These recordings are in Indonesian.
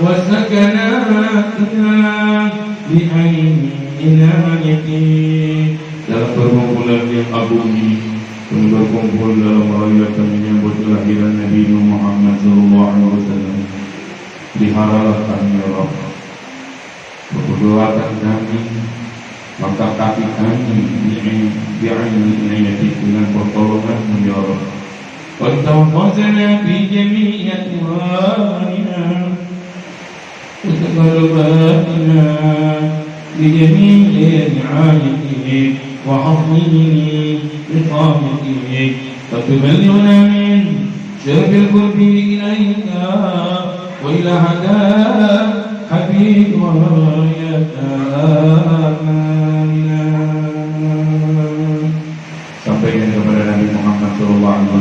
وسكناتنا بعين عنايتك. Dalam perkumpulan yang agung ini, berkumpul dalam merayakan menyambut kelahiran Nabi Muhammad SAW, diharapkan kami ya Rabb, berdoakan kami, maka kaki kami bi'inayatik dengan pertolongan ya Rabb. وتوفنا في جميع أطوارنا وتقرباتنا بجميع رعايتك وحفظه بقامتك وتبلغنا من شرف القرب إليك وإلى هداك حبيب ورايتك. Sampaikan kepada Nabi Muhammad SAW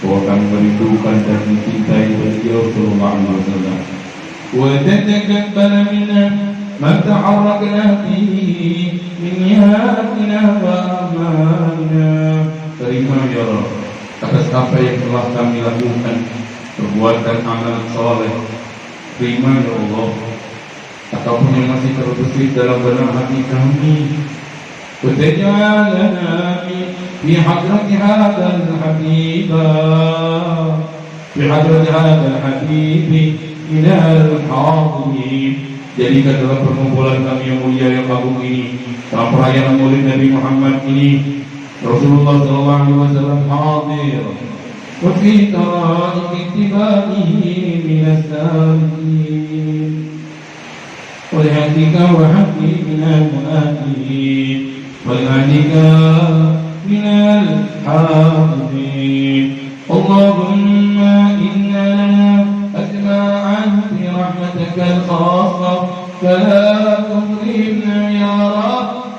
bahwa kami merindukan dan mencintai beliau SAW. وتتكبل منا ما تعرقنا فيه من نياتنا وأعمالنا. Terima ya Rabb atas apa yang telah kami lakukan, perbuatan amal soleh. Terima ya Allah ataupun yang masih terbesit dalam benak hati kami. وتجعلنا في حضرة هذا الحبيب من الحاضرين. Jadikan dalam perkumpulan kami yang mulia yang agung ini, dalam perayaan Maulid Nabi Muhammad ini, Rasulullah SAW hadir. وفي طرائق اتباعه من السالكين ولهديك وحبيبنا المؤمنين ولهديك من الحافظين. اللهم إنا أجمعا في رحمتك الخاصة فلا تظلمنا يا رب.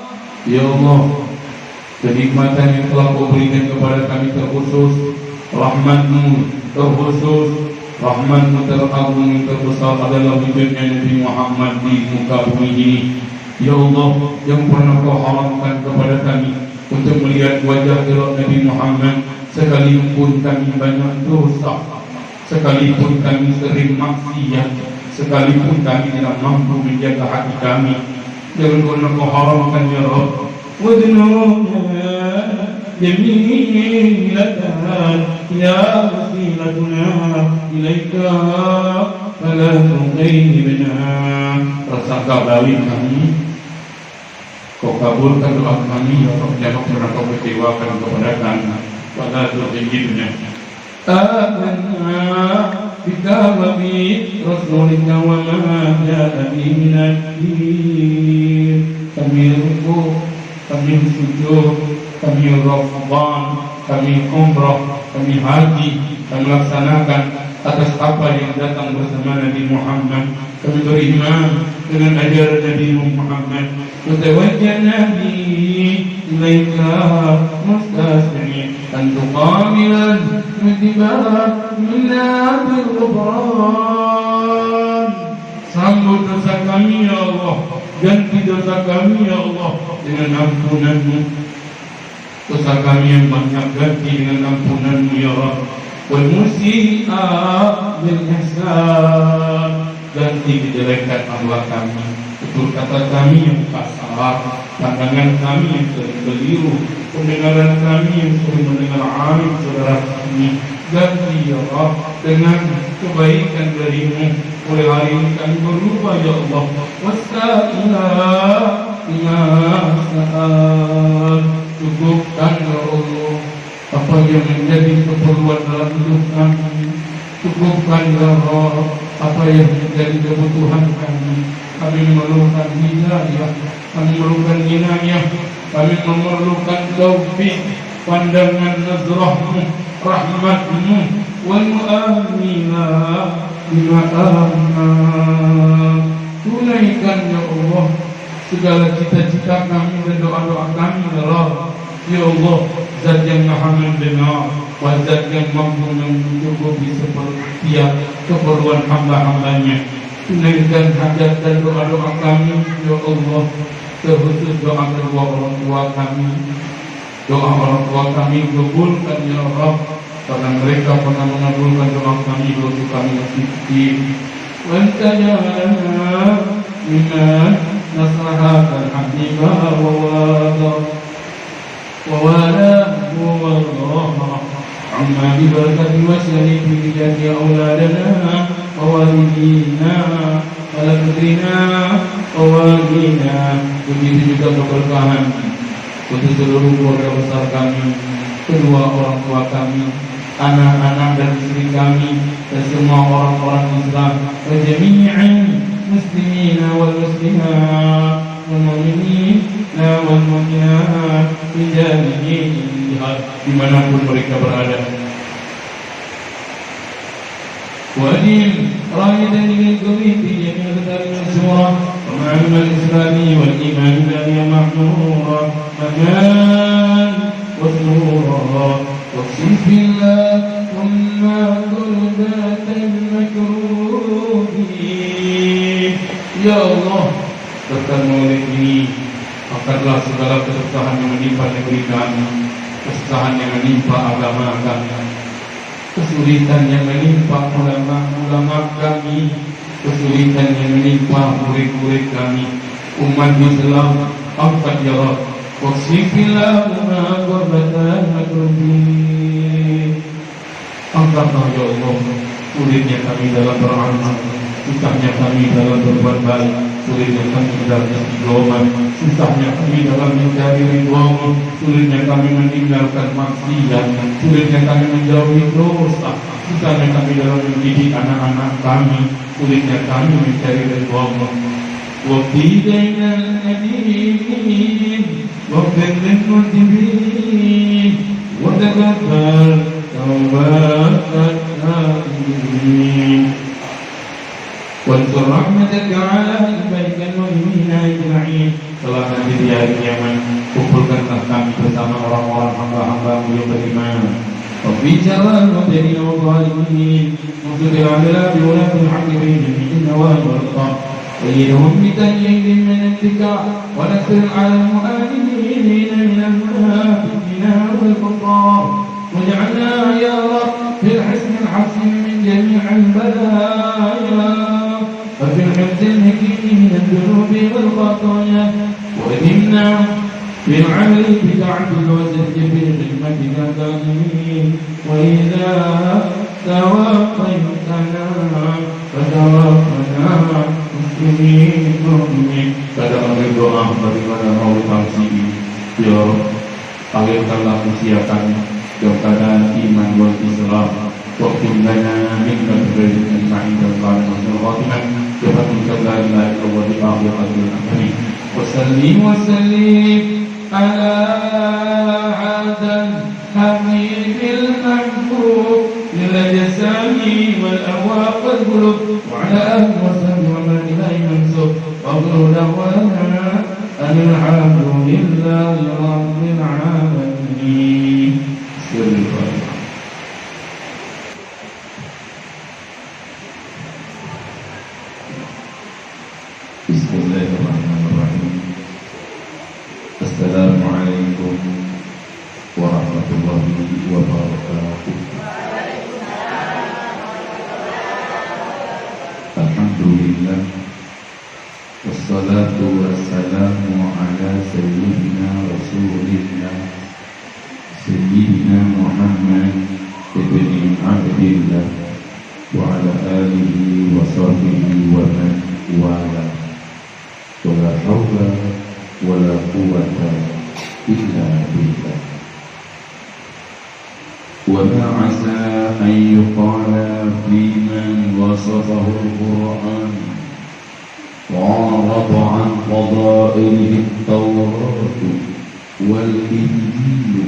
Ya Allah, kenikmatan yang telah Kau berikan kepada kami terkhusus, rahmat-Mu terkhusus, rahmat-Mu teragung yang terbesar adalah wujudnya Nabi Muhammad di muka bumi ini. Ya Allah, yang pernah Kau haramkan kepada kami untuk melihat wajah elok Nabi Muhammad, sekalipun kami banyak dosa, sekalipun kami sering maksiat, sekalipun kami tidak mampu menjaga hati kami, jangan pernah Kau haramkan ya Rabb. Wadnuna jamilatan ya wasilatuna ilaika fala tuqayyibna. Prasangka baik kami Kau kabulkan doa kami ya Rabb, jangan pernah Kau kecewakan kepada kami. Fala tuqayyibna. Amanna bika wa bi rasulika wa ma ja'a bihi min ad-din. Kami rukuk, kami sujud, kami Ramadan, kami umrah, kami haji, kami laksanakan atas apa yang datang bersama Nabi Muhammad. Kami beriman dengan ajaran Nabi Muhammad. Mutawajjahna bi ilaika mustasmi an tuqamilan mutibarat minna bil-ghufran. Sambut dosa kami ya Allah, ganti dosa kami ya Allah dengan ampunan-Mu. Dosa kami yang banyak ganti dengan ampunan-Mu ya Rabb. Wal musi'a bil ihsan, ganti kejelekan akhlak kami, tutur kata kami yang kasar, pandangan kami yang sering keliru, pendengaran kami yang sering mendengar aib saudara kami. Ganti ya Rabb dengan kebaikan dari-Mu. Mulai hari ini kami berubah ya Allah. Wassalamualaikum cukupkan ya Allah apa yang menjadi keperluan dalam hidup kami. Cukupkan ya Allah apa yang menjadi kebutuhan kami. Kami memerlukan hidayah, kami memerlukan inayah, kami memerlukan taufik, pandangan nazrah-Mu, rahmat-Mu, wal mu'aminah bima amanah. Tunaikan ya Allah segala cita-cita kami dan doa-doa kami ya Allah. Ya Allah, Zat yang maha mendengar, Zat yang mampu mencukupi setiap keperluan hamba-hambanya. Tunaikan hajat dan doa-doa kami ya Allah, terkhusus doa kedua orang tua kami. Doa orang tua kami kabulkan ya Allah, karena mereka pernah mengabulkan doa kami waktu kami masih kecil. وأنت جعلنا ممن نصرها الحبيب ووالاه والله عما ببركة وسلم بجاه أولادنا ووالدينا ولكرنا ووالدينا. Begitu juga keberkahan untuk seluruh keluarga besar kami, kedua orang tua kami, anak-anak dan istri kami, dan semua orang-orang Islam, wa jami'an muslimina wal muslimat wal mu'minina wal mu'minat min jami'i jihad, dimanapun mereka berada. وأدين رايدا إليكم في جميع الكتاب والسورة ومعلوم الإسلام والإيمان بها معمورا مكان وسرورا واقسم بالله ثم قربة المكروبين. Ya Allah, berkat maulid ini angkatlah segala kesusahan yang menimpa negeri kami, kesusahan yang menimpa agama kami, kesulitan yang menimpa ulama-ulama kami, kesulitan yang menimpa murid-murid kami, umat Islam. Angkat ya Rabb, waksifillah ma qurbatan makrubin. Angkatlah ya Allah sulitnya kami dalam beramal, susahnya kami dalam berbuat baik, sulitnya kami dalam istiqomah, susahnya kami dalam mencari ridho-Mu, sulitnya kami meninggalkan maksiat, sulitnya kami menjauhi dosa, susahnya kami dalam mendidik anak-anak kami, sulitnya kami mencari ridho-Mu. Wa bidainal nabiyyin wa bil mutibin wa taqabbal tawbatan wansur rahmataka ala ibadika al-mu'minina ajma'in. Telah nanti di hari kiamat, kumpulkanlah kami bersama orang-orang hamba-hamba-Mu yang beriman. Rabbi jalal wa jalil wa zalimin Musudir ala biwalatul hakimin min nawal wal-qam Sayyidhum bitayyidin min intika wa nasir al-mu'adinin min al-munafiqina wal-kuffar waj'alna ya Rabb fil hisn al-hasin min jami' al-balaya وفي الحفظ الحكيم من الذنوب والخطايا وإنا بالعمل بتعدل وزد بخدمتك كاملين وإذا توفيتنا فتوفنا مسلمين مؤمنين. Pada akhir doa bagaimana mau tafsir ya Rabb, alirkanlah usia kami kepada iman wal Islam. Waktu lana minka berikan ma'indah qala masul khatimah Kepada la ilaha illallah di akhir al-akhir Wasallim ala hadan habibil mahbub Lila jasami wal awaq wal qulub Wa ala ahli wa sahbihi wa man ilahi mansub Wa qulu dawana alhamdulillahi rabbil alamin. Bismillahirrahmanirrahim. Bismillahirrahmanirrahim. Assalamualaikum warahmatullahi wabarakatuh. Alhamdulillah, wassalatu wassalamu ala sayyidina rasulillah Sayyidina Muhammad ibn Abdillah wa ala alihi wa sahbihi wa man wala wala hawla wala quwwata illa billah. Wa ma asa an yuqala fi man wasafahu al-Qur'an wa rada an fadailihi at-Tawrat wal-Injil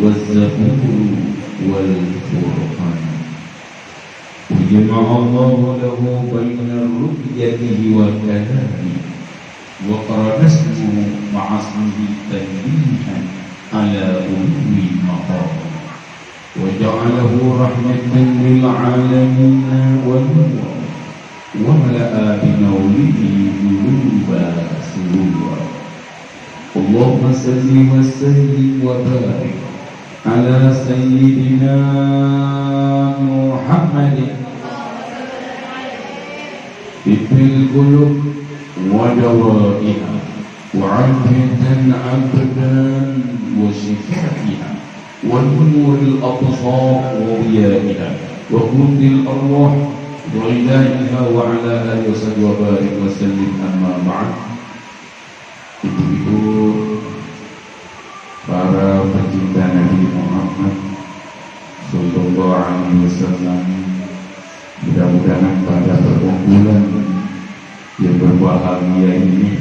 wal-Zabur wal-Furqan. وجمع الله له بين رؤيته وكلامه وقرن اسمه مع اسمه تنبيها على علو المقام وجعله رحمة للعالمين ونورا وملأ بمولده قلوب سرورا. اللهم صل وسلم وبارك على سيدنا محمد Ibbil qulub wa dawaiha wa afidan abadan wa shifaiha wa nuril absar wa riyaiha wa qudil arwah wa ilaiha wa ala alihi wa barik wa sallim amma ba'd. Ibu-ibu, para pecinta Nabi Muhammad Sallallahu Alaihi Wasallam, mudah-mudahan pada perkumpulan yang berbahagia ini,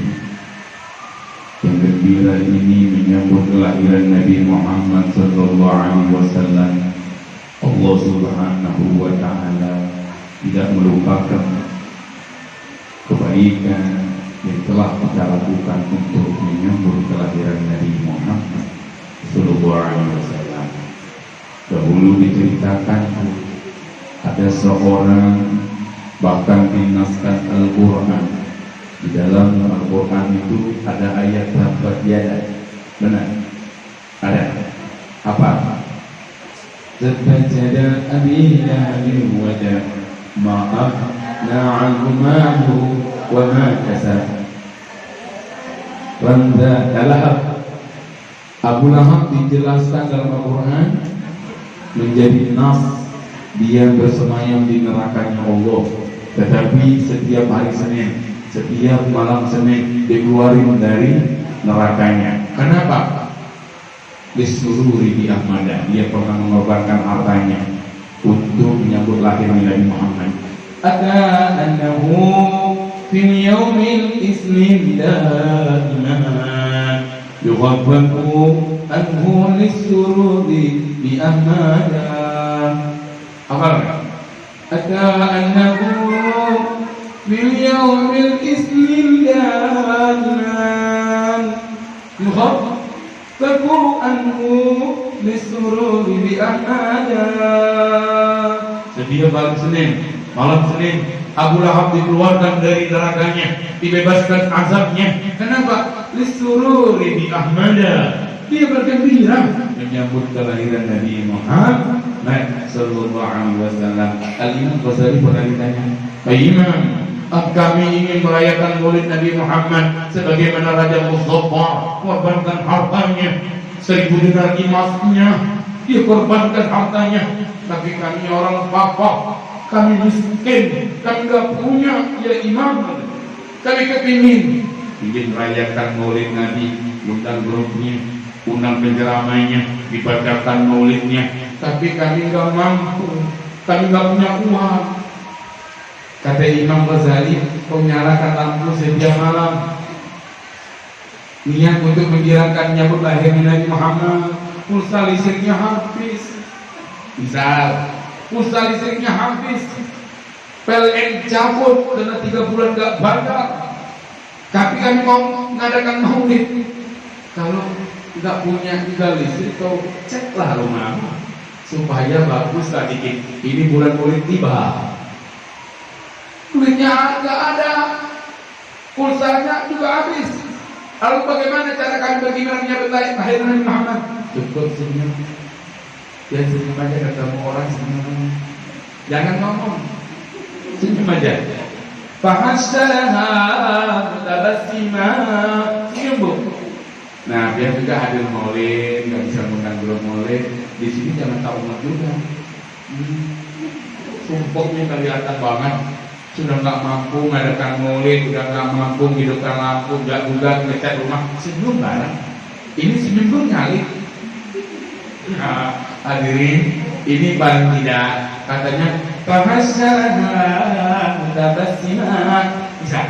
yang gembira ini menyambut kelahiran Nabi Muhammad Sallallahu Alaihi Wasallam, Allah Subhanahu Wa Taala tidak melupakan kebaikan yang telah kita lakukan untuk menyambut kelahiran Nabi Muhammad Sallallahu Alaihi Wasallam. Dahulu diceritakan ada seorang, bahkan dinaskan Al-Quran, di dalam Al-Quran itu ada ayat tabbat yada. Benar? Ada. Apa? Tabbat yada abi lahabin wa tab ma aghna anhu maluhu wa ma kasab. Lahab. Abu Lahab dijelaskan dalam Al-Quran menjadi nas, dia bersemayam di nerakanya Allah, tetapi setiap hari Senin, setiap malam Senin dikeluarin dari nerakanya. Kenapa? Disururi di Ahmada, dia pernah mengorbankan hartanya untuk menyambut lahirnya Nabi Muhammad. Ada annahu fil yaumil isnin daiman yughaffaku anhu lisururi bi ahmada. Apa? Ada annahu fil yaumil isnin daiman yughaffaku anhu lisururi bi ahmada. Setiap hari Senin, malam Senin, Abu Lahab dikeluarkan dari nerakanya, dibebaskan azabnya. Kenapa? Lisururi bi ahmada. Dia bergembira menyambut kelahiran Nabi Muhammad Sallallahu Alaihi Wasallam. Al-Imam Ghazali pernah ditanya, "Pak Imam, kami ingin merayakan Maulid Nabi Muhammad sebagaimana Raja Mustafa korbankan hartanya 1000 dinar emasnya, dia korbankan hartanya, tapi kami orang papa, kami miskin, kami gak punya, ya Imam, kami kepingin merayakan Maulid Nabi, undang grupnya, undang penceramainya, dibacakan maulidnya, tapi kami gak mampu, kami gak punya uang." Kata Imam Ghazali, kau nyalakan lampu setiap malam, niat untuk menggirakan nyambut lahirnya Nabi Muhammad, pulsa listriknya habis. Misal, pulsa listriknya habis, PLN cabut karena 3 bulan gak bayar, tapi kami mau mengadakan maulid. Kalau nggak punya juga listrik, kau ceklah rumah supaya bagus tadi. Ini bulan maulid tiba, duitnya nggak ada, pulsanya juga habis. Lalu bagaimana cara kami bagaimana menyambut lahir Nabi Muhammad? Cukup senyum, ya senyum aja, ketemu orang senyum, jangan ngomong, senyum aja. Fahasyalaha mutabassima, senyum bu. Nah, biar juga hadir maulid, nggak bisa mengundang grup maulid. Di sini jangan tahu juga. Sumpahnya kelihatan banget. Sudah nggak mampu mengadakan maulid, sudah nggak mampu hidupkan lampu, nggak juga ngecat rumah. Senyum bareng. Ini senyum tuh nyali. Nah, hadirin, ini paling tidak katanya fahasyalaha mutabassima, bisa.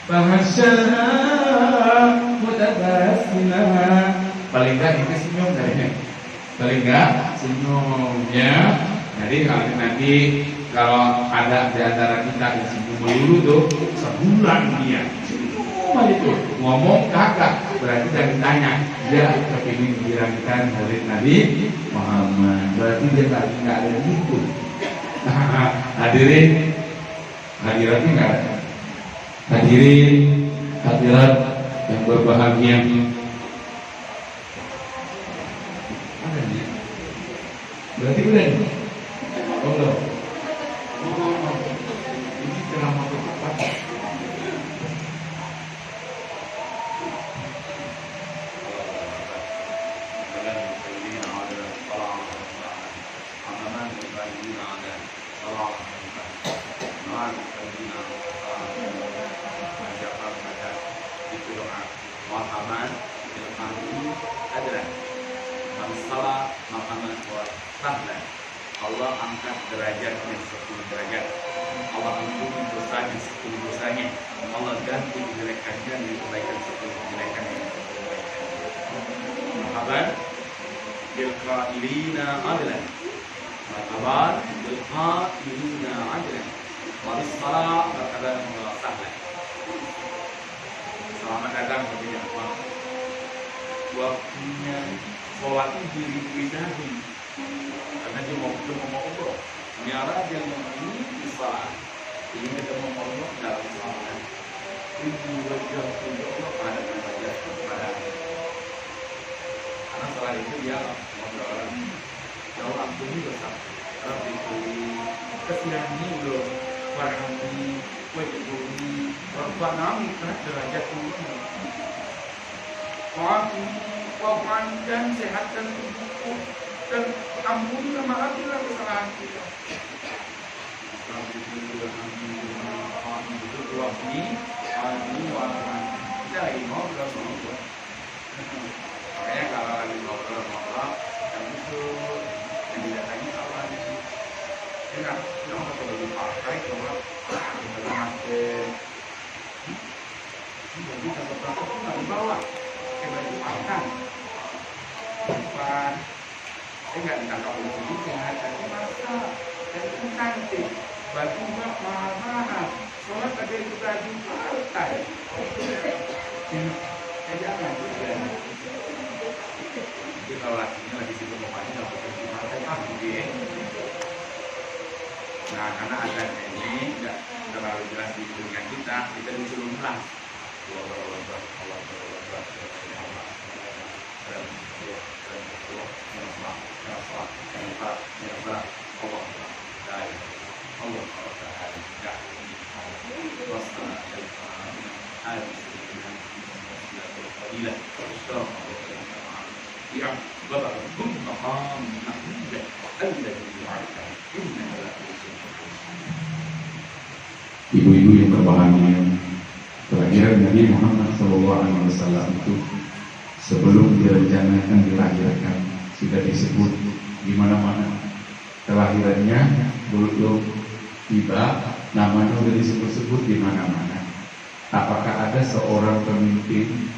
Fahasyalaha paling enggak itu senyum kayaknya, paling enggak senyumnya. Jadi nanti kalau ada di antara kita yang senyum melulu tuh sebulan dia senyum aja tuh, ngomong kagak, berarti kita ditanya dia kepingin menggirakan Maulid Nabi Muhammad, berarti dia lagi nggak ada gitu. Hadirin, hadiratnya nggak ada. Hadirin, hadirat yang berbahagia, berarti udah nih. Oh, ini ceramah tepat Siapa baca itu doa Muhammad ilmu adalah salah Muhammad wa tahla. Allah angkat derajatnya 10 derajat. Allah ampuni dosanya 10 dosanya. Allah ganti kejelekannya dengan kebaikan 10 kejelekan dengan kebaikan. Muhammad bil qailina adlan. Muhammad bil qailina adlan. Wa bis salah berkata wa tahla. Selamat datang kepada Allah. Waktunya sholat itu diberikan karena dia mau ngobrol. Miara dia mau ini salat. Ini kita mau ngobrol dalam salat. Ini wajah Allah pada wajah kepada. Karena salat itu dia ngobrol. Jauh langsung juga sama. Kalau itu kesiannya udah warnanya wajah bumi. Perempuan kami karena derajat tinggi. Wapankan sehatkan tubuhku dan ampunilah maafkanlah kesalahan kita. Makanya kalau lagi ngobrol yang itu yang didatangi Allah itu, ya kan? Yang kalau dipakai kalau masih jadi satu-satu nggak dibawa. Baju makan depan nggak ditangkap polisi juga tapi masa dan itu cantik baju nggak mahal sholat ada itu baju partai jangan juga jadi kalau lakinya lagi sibuk ngomongnya nggak pakai baju partai gitu. Nah karena adanya ini nggak terlalu jelas di dunia kita disuruh ulang Ibu-ibu yang berbahagia, kelahiran Nabi Muhammad SAW itu sebelum direncanakan dilahirkan sudah disebut di mana-mana. Kelahirannya belum tiba, namanya sudah disebut-sebut di mana-mana. Apakah ada seorang pemimpin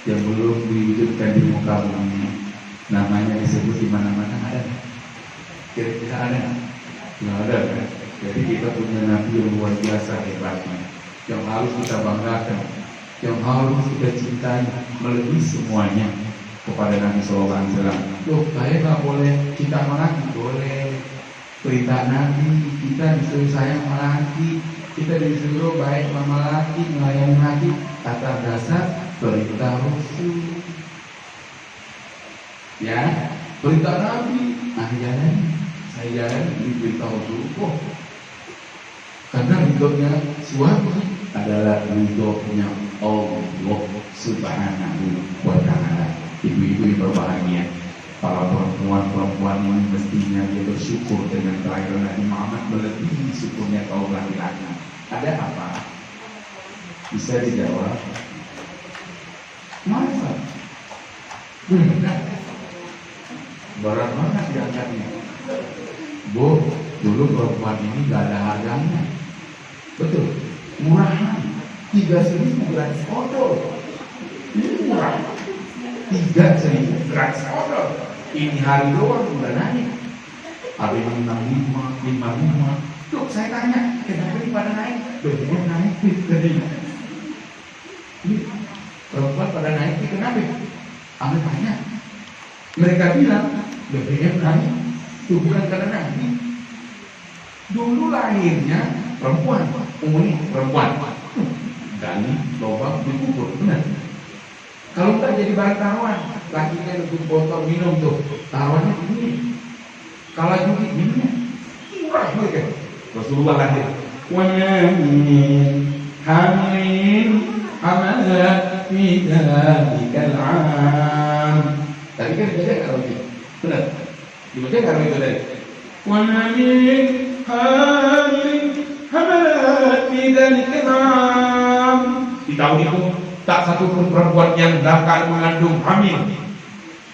yang belum diwujudkan di muka bumi, namanya disebut di mana-mana? Ada? Kira-kira ada? Nggak ada kan? Jadi kita punya Nabi yang luar biasa hebatnya, yang harus kita banggakan, yang harus kita cintai melebihi semuanya kepada Nabi SAW. Loh, saya nggak boleh cinta sama laki? Boleh. Perintah Nabi, kita disuruh sayang sama laki, kita disuruh baik sama laki, melayani laki, atas dasar perintah Rasul. Ya, perintah Nabi, saya jalan diberitahu Rasul. Oh, karena ridhonya suami adalah ridhonya Allah Subhanahu wa Ta'ala. Ibu-ibu yang berbahagia, para perempuan ini mestinya dia bersyukur dengan kelahiran Nabi Muhammad melebihi syukurnya kaum laki-laki. Ada apa? Bisa dijawab? Masa? Berat banget diangkatnya. Bu, dulu perempuan ini gak ada harganya. Betul, murahan. 3.000 gratis odol. Ini murah. 3.000 gratis odol. Ini hari doang udah naik. Ada yang 65, 55. Loh, saya tanya, kenapa ini pada naik? BBM naik, ini perempuan pada naik, kenapa? Anda tanya. Mereka bilang, BBM naik, itu bukan karena naik. Dulu lahirnya perempuan, umumnya perempuan. Gali, lubang, dikubur, benar. Kalau nggak jadi barang taruhan, lakinya untuk botol minum tuh, taruhannya begini. Kalau juga minumnya murah mereka. Rasulullah lahir. Wamin hamlin amalat fi dzalikal 'am. Tadi kan dibaca enggak Robi? Benar. Dibaca enggak Robi tadi? Wamin hamlin hamalat bidzal kiram. Di tahun itu tak satu pun perempuan yang bakal mengandung hamil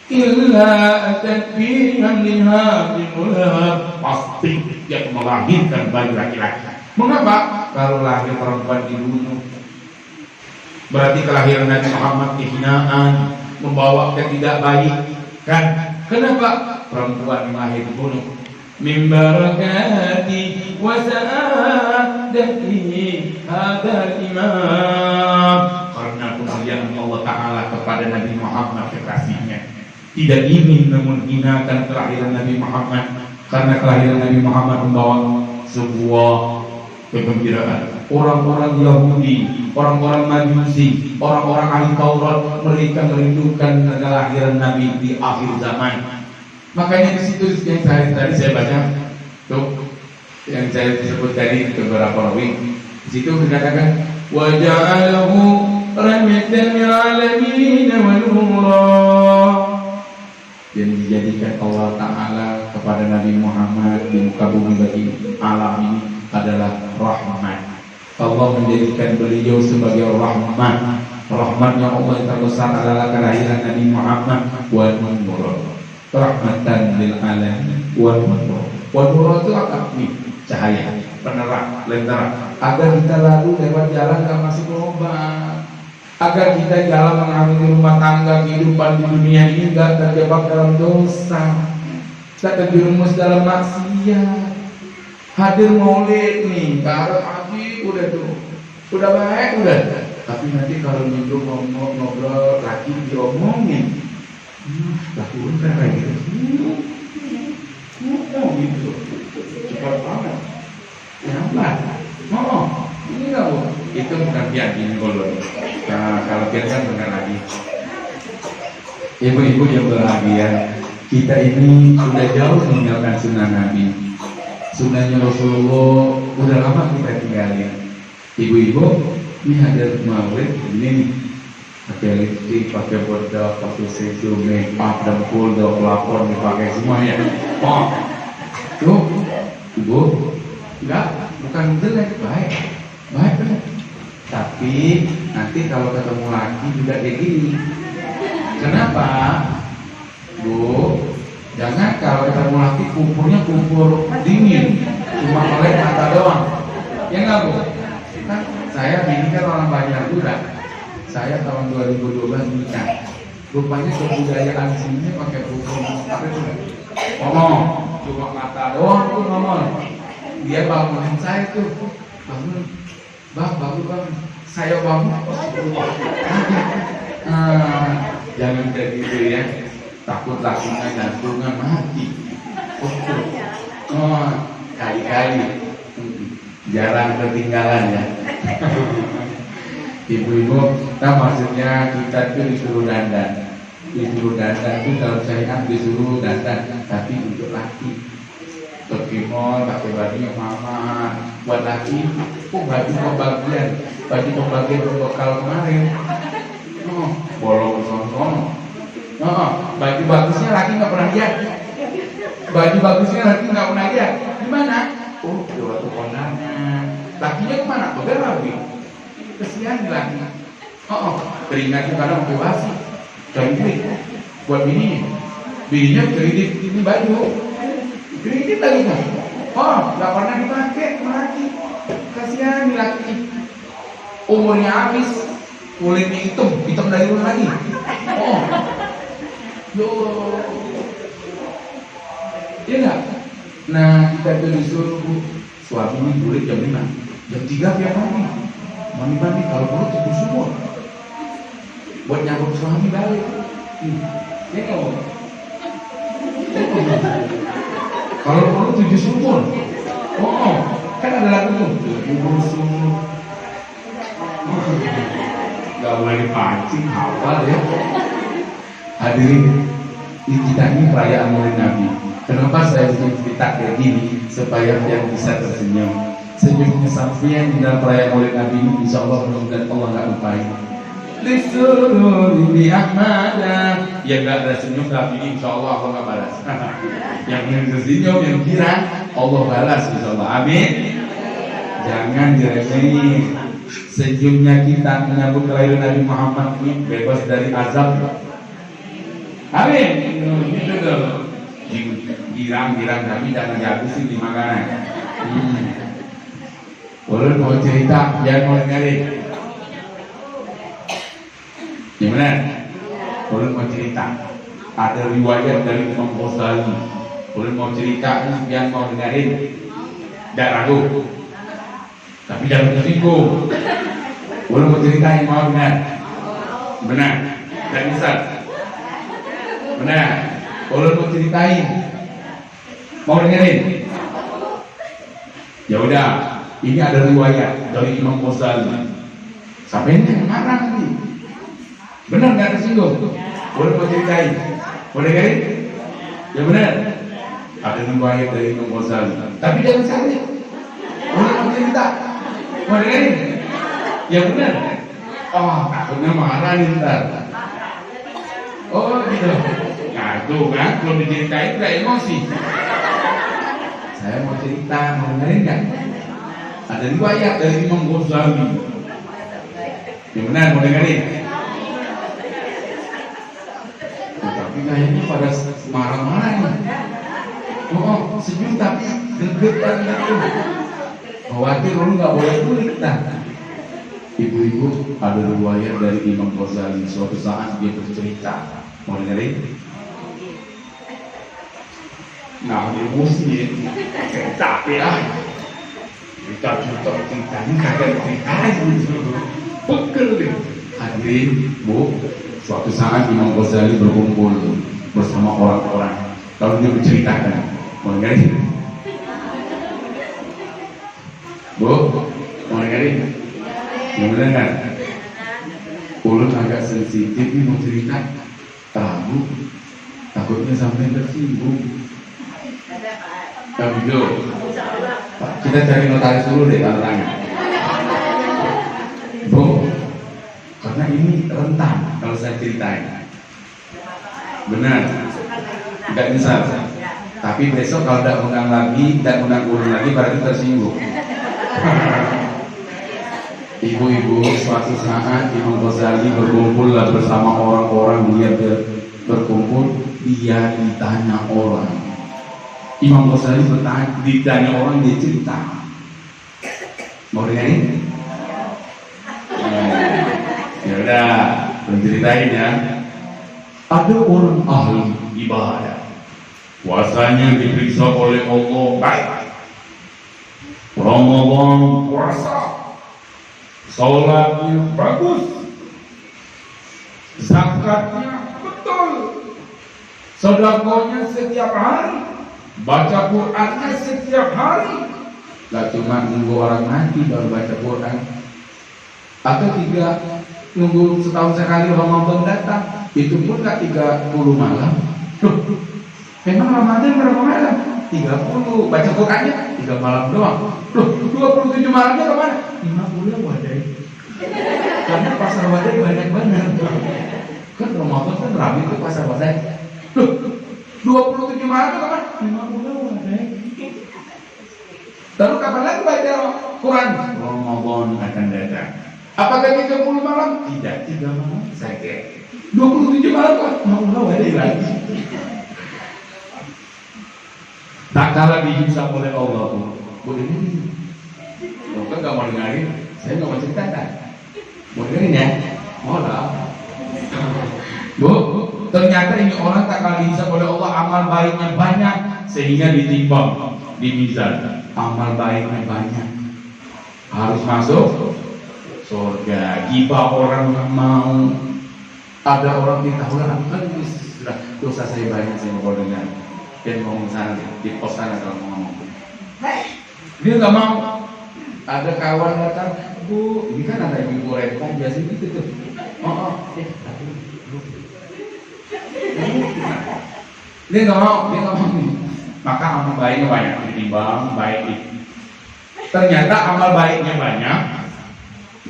illa atat bi hamliha bimulab, pasti dia melahirkan bayi laki-laki. Mengapa? Kalau lahir perempuan dibunuh, berarti kelahiran Nabi Muhammad kehinaan, membawa ketidakbaikan. Kenapa? Perempuan lahir dibunuh. Min barakati wa sa'adati hadzal imam, karena kemuliaan Allah Ta'ala kepada Nabi Muhammad kekasihnya. Tidak ingin menghinakan kelahiran Nabi Muhammad, karena kelahiran Nabi Muhammad membawa sebuah kegembiraan. Orang-orang Yahudi, orang-orang Majusi, orang-orang ahli Taurat, mereka merindukan kelahiran Nabi di akhir zaman. Makanya di situ yang tadi saya baca, tuh yang saya sebut tadi beberapa rawi, di situ dikatakan wa ja'alahu rahmatan lil alamin wa nura, dan dijadikan Allah Ta'ala kepada Nabi Muhammad di muka bumi bagi alam ini adalah rahmat. Allah menjadikan beliau sebagai rahmat. Rahmatnya Allah yang terbesar adalah kelahiran Nabi Muhammad wa nur, rahmatan lil alamin wa nur. Wa nur itu apa? Nih, cahaya, penerang, lentera, agar kita lalu lewat jalan gak masuk lubang, agar kita jalan mengambil rumah tangga kehidupan di dunia ini gak terjebak dalam dosa, gak terjerumus dalam maksiat. Hadir maulid nih, kalau Abi udah tuh, udah baik udah. Tapi nanti kalau minggu ngobrol lagi diomongin, laki pun kayak gitu, gitu, cepat banget, lambat, ini kamu, itu bukan pian ini golon. Nah, kalau pian kan bukan lagi. Ibu-ibu yang berbahagia, kita ini sudah jauh meninggalkan sunnah Nabi. Sunnahnya Rasulullah udah lama kita tinggalin. Ibu-ibu ini hadir maulid ini nih, pakai lipstick, pakai bodak, pakai sesu, make up, dempul, pelapor dipakai semuanya. Oh, tuh, ibu, enggak, bukan jelek, baik, baik benar. Tapi nanti kalau ketemu lagi juga kayak gini. Kenapa, Bu? Jangan kalau ketemu laki kumpulnya kumpul dingin, cuma melek mata doang. Ya nggak Bu? Kan saya ini kan orang Banjar juga. Saya tahun 2012 nikah. Rupanya kebudayaan sini pakai kumpul apa itu? Ngomong, cuma mata doang tuh ngomong. Dia bangunin saya tuh, bangun, bang, saya bangun. Jangan kayak gitu ya. Takut lakinya jantungnya mati. Oh, kali-kali jarang ketinggalan ya. Ibu-ibu, nah maksudnya kita tuh disuruh dandan itu kalau saya disuruh dandan, tapi untuk laki. Pergi mall pakai baju yang mama. Buat laki, baju pembagian bekal kemarin. Bolong sono. Baju bagusnya laki nggak pernah lihat. Gimana? Oh, di waktu kondangan. Lakinya kemana? Begal lagi. Kesian nih laki. Keringatnya kadang pakai basi. Kredit buat bininya kredit ini baju. Kredit lagi kan? Nggak pernah dipakai laki. Kesian nih laki. Umurnya habis, kulitnya hitam dari mana lagi? Iya enggak? Nah, kita tuh disuruh suami ini boleh jam 5, jam 3 tiap hari mandi kalau perlu tutup sumur buat nyambut suami balik. Ya kalau perlu 7 sumur. Kan ada lagu tuh 7 sumur. Gak boleh dipancing, hafal ya. Hadirin, kita ini perayaan Maulid Nabi. Kenapa saya bikin cerita kayak gini? Supaya yang bisa tersenyum. Senyumnya sampean di dalam perayaan Maulid Nabi ini, insya Allah mudah-mudahan Allah nggak lupain. Lisururi bi Ahmada. Yang nggak ada senyum tapi ini insya Allah Allah nggak balas. Yang tersenyum, yang girang Allah balas insya Allah. Amin. Jangan diremehin. Senyumnya kita menyambut kelahiran Nabi Muhammad ini bebas dari azab. Amin. Gitu tuh. Girang-girang kami jangan dihabisin di makanan. Ulun mau cerita, jangan mau dengerin. Gimana? Ulun mau cerita. Ada riwayat dari Imam Ghazali. Ulun mau cerita, jangan mau dengerin. Jangan ragu. Tapi jangan tersinggung. Ulun mau cerita yang mau benar. Benar. Dan bisa. Benar. Ulun mau ceritain. Mau dengerin? Ya udah. Ini ada riwayat dari Imam Ghazali. Sampai ini marah nanti. Benar nggak tersinggung? Ulun mau ceritain. Mau dengerin? Ya benar. Ada riwayat dari Imam Ghazali. Tapi jangan sakit. Ulun mau cerita. Mau dengerin? Ya benar. Oh, takutnya marah nih ntar. Oh gitu. Nah tuh kan, belum diceritain udah emosi. Saya mau cerita, mau dengerin kan? Ada riwayat dari Imam Ghazali. Ya benar, mau dengerin? Tapi kayaknya pada marah-marah nih. Oh, senyum tapi gregetan gitu. Khawatir lu nggak boleh kulit dah. Ibu-ibu, ada riwayat dari Imam Ghazali. Suatu saat dia bercerita. Mau dengerin? Nah, emosi kayak capek lah. Kita ceritanya kagak ceritain gitu. Pegel deh. Hadirin, Bu, suatu saat Imam Ghazali berkumpul bersama orang-orang. Lalu dia menceritakan. Mau dengerin? Bu, mau dengerin? Yang benar kan? Ulun agak sensitif nih mau cerita. Takutnya sampai tersinggung. Ya begitu. Kita cari notaris dulu deh tanda tangan. Bu, karena ini rentan kalau saya ceritain. Benar. Tidak nyesal. Tapi besok kalau tidak undang lagi dan undang ulun lagi berarti tersinggung. Ibu-ibu, suatu saat Imam Ghazali berkumpul bersama orang-orang. Dia berkumpul, dia ditanya orang. Imam Ghazali ditanya orang, dia cerita. Mau dengerin? Ya udah, ceritain ya. Ada orang ahli ibadah, puasanya diperiksa oleh Allah baik. Ramadan puasa, sholatnya bagus, zakatnya betul, sedekahnya setiap hari, baca Qurannya setiap hari. Gak cuma nunggu orang mati baru baca Quran, atau nunggu setahun sekali Ramadan datang, itu pun gak 30 malam. Loh, memang Ramadan berapa malam? 30, baca Qurannya 3 malam doang. Loh, 27 malamnya kemana? 50 wadai. Karena pasar wadai banyak banget. Kan Ramadan kan ramai tuh pasar wadai. Loh, 27 malamnya kemana? 50 wadai. Lalu kapan lagi baca Quran? Ramadan akan datang. Apakah 30 malam? Tidak, 3 malam saja. 27 malam kan? 50 wadai lagi. Tak kalah dihisab oleh Allah, Bu ini, kan gak mau dengerin, saya gak mau ceritakan. Mau dengerin ya? Mau lah. Bu, ternyata ini orang tak kalah dihisab oleh Allah, amal baiknya banyak sehingga ditimbang di mizan. Amal baiknya banyak, harus masuk surga. Gibah orang gak mau. Ada orang kita ulang, kan sudah dosa saya banyak, saya mau dengar. Dia ngomong sana, di pos sana kalau ngomong. Dia nggak mau. Ada kawan datang, Bu, ini kan ada ibu rempong biasa gitu tuh. Dia nggak mau. Maka amal baiknya banyak ditimbang baik itu. Ternyata amal baiknya banyak,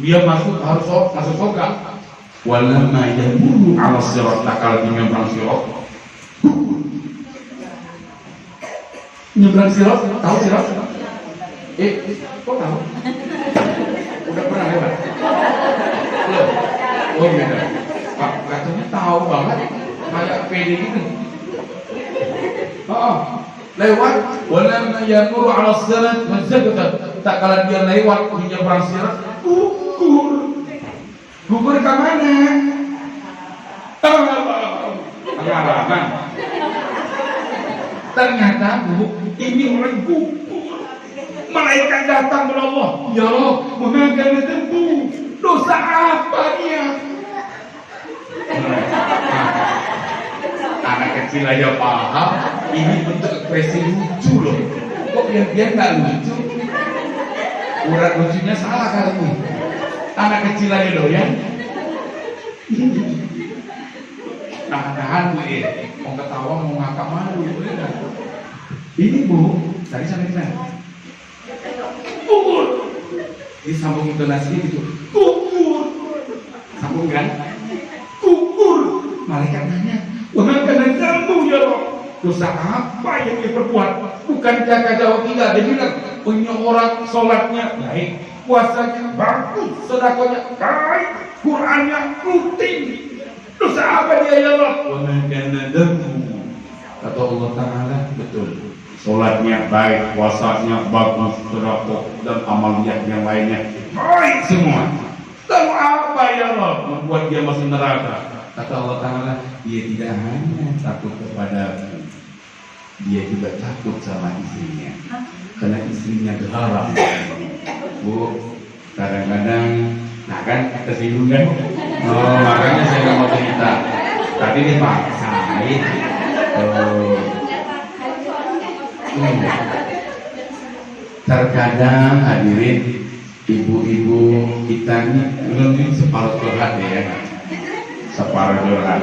dia harus masuk surga. Walamma yamuru 'ala sirat, takal nyebrang sirat. Nyebrang sirat, tahu sirat? Kok tahu? Udah pernah lewat? Belum? Oh beda. Pak katanya tahu banget, kayak pede gitu. Lewat. Walam yanuru ala sirat mazagata. Tak kala dia lewat menyeberang sirat, gugur ke mana? Pengalaman. Ternyata ini orang gugur. Malaikat datang kepada Allah. Ya Allah, mengagami tentu. Dosa apa dia? Anak kecil aja paham. Ini bentuk ekspresi lucu loh. Kok dia nggak lucu? Urat lucunya salah kali ini. Anak kecil aja doyan. Tahan-tahan Bu mau ketawa mau ngakak malu. Ini Bu, tadi sampai mana? Gugur. Disambung intonasi gitu. Gugur. Sambung kan? Gugur. Malaikat nanya, wah kena sambung ya Allah. Dosa apa yang dia perbuat? Bukankah kata tidak? Dia bilang punya orang sholatnya baik, puasanya bagus, sedekahnya baik, Qurannya rutin. Dosa apa dia ya Allah? Wa man kana damu. Kata Allah Taala betul. Sholatnya baik, puasanya bagus, sedekah dan amaliyah yang lainnya baik semua. Lalu apa ya Allah membuat dia masuk neraka? Kata Allah Taala, dia tidak hanya takut kepadamu, dia juga takut sama istrinya, karena istrinya berharap. Bu, kadang-kadang, nah kan tersinggung kan? Oh, makanya saya nggak mau cerita. Tapi dipaksain. Terkadang hadirin ibu-ibu kita nih belum separuh curhat ya, separuh curhat.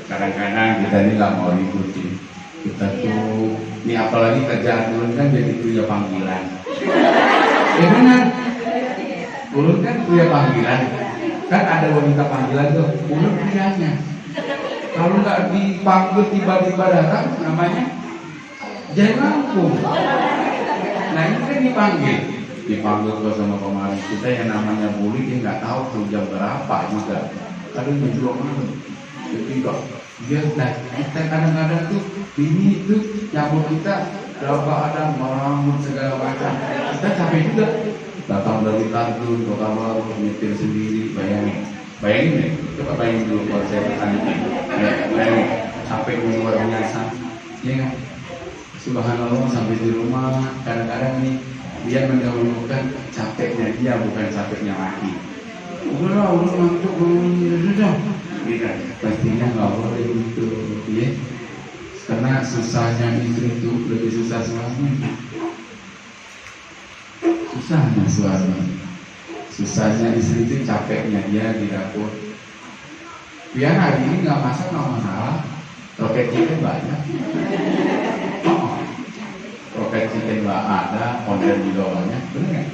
Kadang-kadang kita ini nggak mau ributin. Kita tuh, ini apalagi kerjaan ulun kan jadi punya panggilan. Ya benar, ulun kan punya panggilan. Kan ada wanita panggilan tuh, ulun punyanya. Kalau nggak dipanggil tiba-tiba datang, namanya jangan lampung. Nah ini kan dipanggil ke sama kemarin kita yang namanya bully, dia nggak tahu tuh jam berapa juga. Kadang menjual malam, ketiga dia kita kadang-kadang tuh ini itu nyambut kita berapa ada melamun segala macam. Kita capek juga. Datang dari kantor ke kamar nyetir sendiri, bayangin deh, coba bayangin dulu kalau saya bertanya, bayangin sampai luar biasa, ya kan? Subhanallah sampai di rumah kadang-kadang nih dia mendahulukan capeknya dia bukan capeknya laki. Udah ngantuk sudah, gitu. Pastinya nggak boleh gitu, ya. Karena susahnya istri itu lebih susah suami. Susahnya suami, susahnya istri itu capeknya dia di dapur. Biar hari ini nggak masak nggak masalah, roket chicken banyak. Roket chicken nggak ada, konten di bawahnya, bener nggak?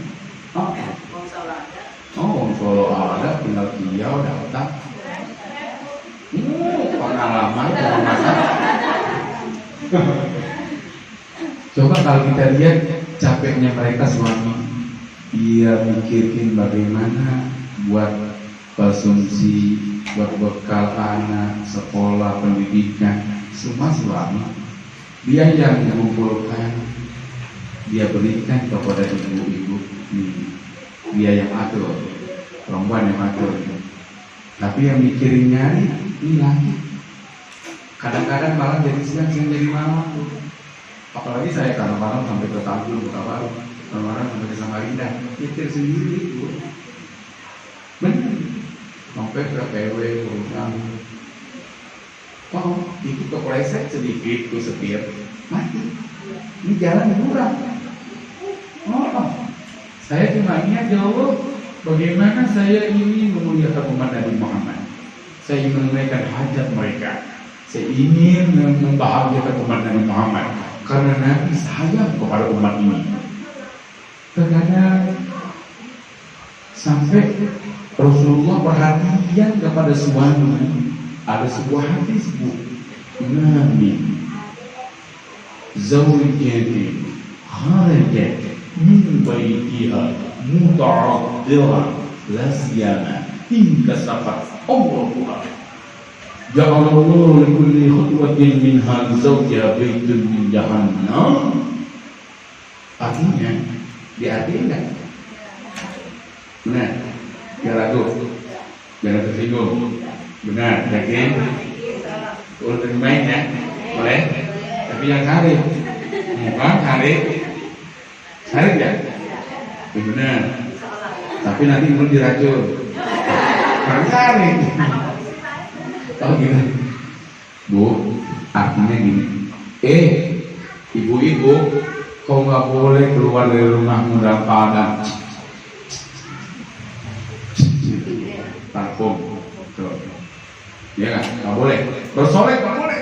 Solo ada, tinggal kiau datang. Pengalaman dalam masak. Coba kalau kita lihat capeknya mereka suami, dia mikirin bagaimana buat konsumsi, buat bekal anak, sekolah, pendidikan, semua suami. Dia yang mengumpulkan, dia berikan kepada ibu-ibu, dia yang atur, perempuan yang atur. Tapi yang mikirin nyari, ini lagi. Kadang-kadang malam jadi siang jadi malam. Apalagi saya kadang-kadang sampai ke Tanjung, ke Kabaru, kadang-kadang sampai ke Samarinda, mikir sendiri itu. Benar. Sampai ke PW, urusan. Oh, itu kepleset sedikit, ke setir, mati. Ini jalan murah. Saya cuma ingat ya Allah, bagaimana saya ini memuliakan umat Nabi Muhammad. Saya ingin menunaikan hajat mereka. Saya ingin membahagiakan umat Nabi Muhammad. Karena Nabi sayang kepada umat ini. Terkadang sampai Rasulullah perhatian kepada suami. Ada sebuah hadis Bu, Nabi Zawjati kharajat min baitiha muta'addilan lasyana inkasafat Allah. Ja'alallahu li kulli khutwatin minha zawjiha baitun min jahannam. Artinya diartikan benar, tidak ragu, jangan tersinggung. Benar, yakin? Boleh main ya, boleh. Tapi yang harif, bukan harif ya. Benar. Tapi nanti belum diracun. Harif. Oh gini, Bu, artinya gini. Ibu-ibu, kau nggak boleh keluar dari rumahmu dalam keadaan parfum, ya nggak boleh. Bersolek nggak boleh.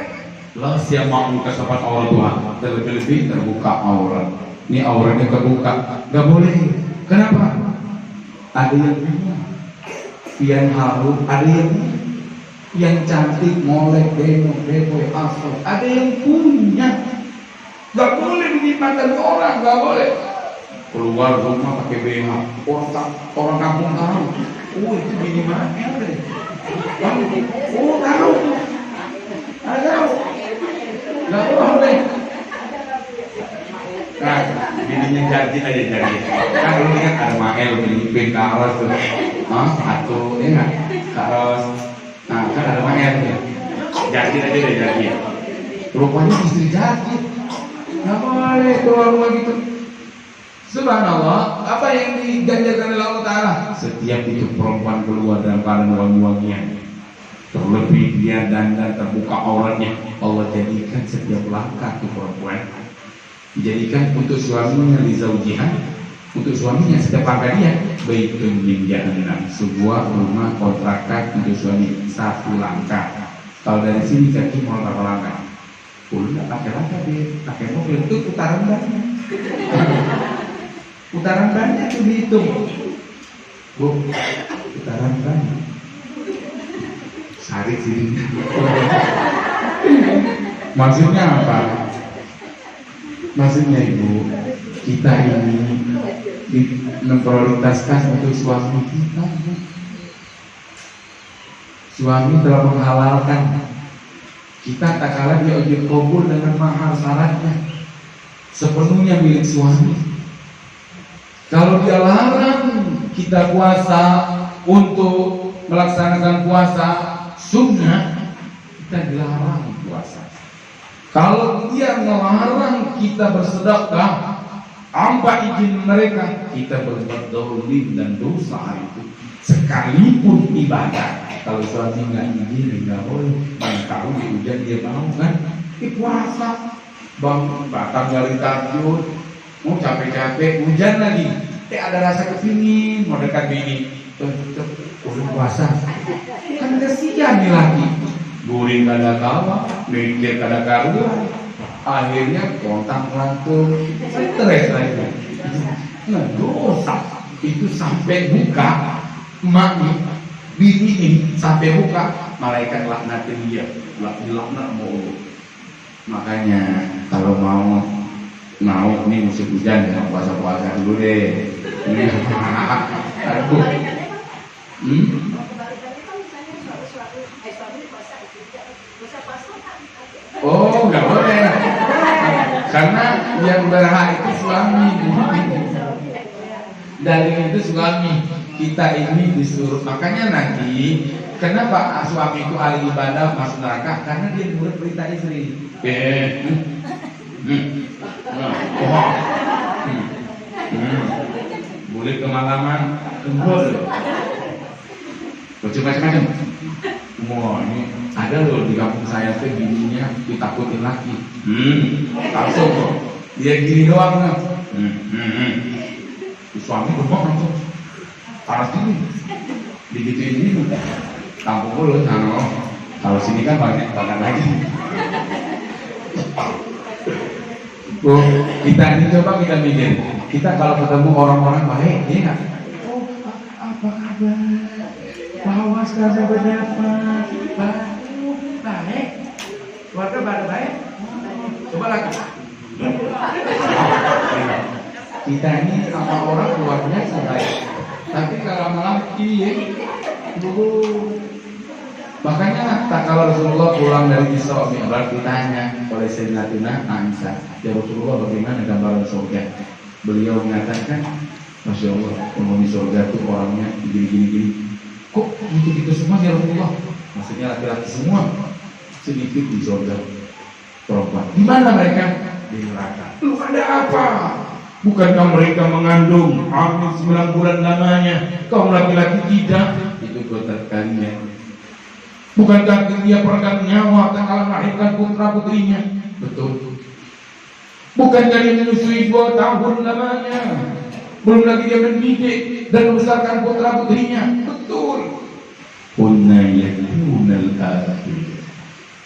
Lah siapa mau kesapat aurat Tuhan, terlebih-lebih terbuka aurat. Ini auratnya terbuka, nggak boleh. Kenapa? Ada yang bingung, yang halu, ada yang cantik, molek, demo, asal, ada yang punya. Gak boleh dinikmati orang, gak boleh. Keluar rumah pakai BH, orang kampung tahu. Oh itu bini mana deh? Oh tahu, ada, gak boleh. Nah, bininya jajin aja jajin. Kan dulu kan ada Mael beli pin karos tuh, satu, ya nggak karos. Nah kan ada Mael ya, jajin aja deh jajin. Rupanya istri jajin. Nggak boleh keluar rumah gitu. Subhanallah, apa yang diganjarkan oleh Allah Ta'ala? Setiap itu perempuan keluar dalam keadaan wangi-wangian, terlebih dia dandan terbuka auratnya, Allah jadikan setiap langkah itu perempuan dijadikan untuk suaminya li zaujiha, untuk suaminya setiap langkah dia baitun min jahannam, sebuah rumah kontrakan untuk suami satu langkah. Kalau dari sini kaki mau berapa langkah? Nggak pakai langkah dia, pakai mobil itu putaran bannya. Putaran bannya itu dihitung. Bu, putaran bannya. Sarik sini. Maksudnya apa? Maksudnya Ibu, kita ini memprioritaskan untuk suami kita. Suami telah menghalalkan. Kita tak kalah dia uji kabul dengan mahar syaratnya sepenuhnya milik suami. Kalau dia larang kita puasa untuk melaksanakan puasa sunnah, kita dilarang puasa. Kalau dia melarang kita bersedekah tanpa izin mereka, kita berbuat zalim dan dosa itu. Sekalipun ibadah, kalau suami nggak izin nggak boleh. Mana tahu di hujan dia mau kan? Puasa, bang batang dari tajud, mau capek-capek hujan lagi. Ada rasa kepingin mau dekat bini, udah puasa. Kan kesian nih lagi. Guring kada kawa, mikir kada karuan. Akhirnya kontak lantung, stres lagi. Nah dosa itu sampai buka. Mami, bini ini sampai buka, malaikat laknatin dia, dilaknat mulu. Makanya kalau mau nih musim hujan jangan puasa dulu deh. Aduh. Oh, nggak boleh. Karena yang berhak itu suami. Dari itu suami. Kita ini disuruh, makanya nanti kenapa suami itu ahli ibadah masuk neraka? Karena dia nurut perintah istri. Boleh kemalaman, boleh. Macam-macam. Wah ini ada loh di kampung saya tuh bininya ditakutin lagi. Langsung kok. Dia gini doang kan. Suami berbohong langsung. Panas ini, digituin ini, kampung mulut, kalau sini kan banyak lagi. Oh, kita ini coba kita mikir, kita kalau ketemu orang-orang baik, ya nggak? Oh, apa kabar? Bawa sekarang berapa? Baik, keluarga baik. Coba lagi. Kita ini sama orang luar biasa baik, tapi kalau malam iya, makanya tak kalau Rasulullah pulang dari Isra Mi'raj ditanya oleh Sayyidatina Aisyah, ya Rasulullah bagaimana gambaran surga? Beliau mengatakan, Masya Allah, penghuni surga itu orangnya gini. Kok gitu semua ya Rasulullah? Maksudnya laki-laki semua, sedikit di surga perempuan. Di mana mereka? Di neraka. Lu ada apa? Bukankah mereka mengandung hamil 9 bulan lamanya? Kaum laki-laki tidak. Itu kotak kalian. Bukankah dia peregang nyawa akan melahirkan putra putrinya? Betul. Bukankah dia menyusui 2 tahun lamanya? Belum lagi dia mendidik dan membesarkan putra putrinya. Betul. Kunna yakunal akhir.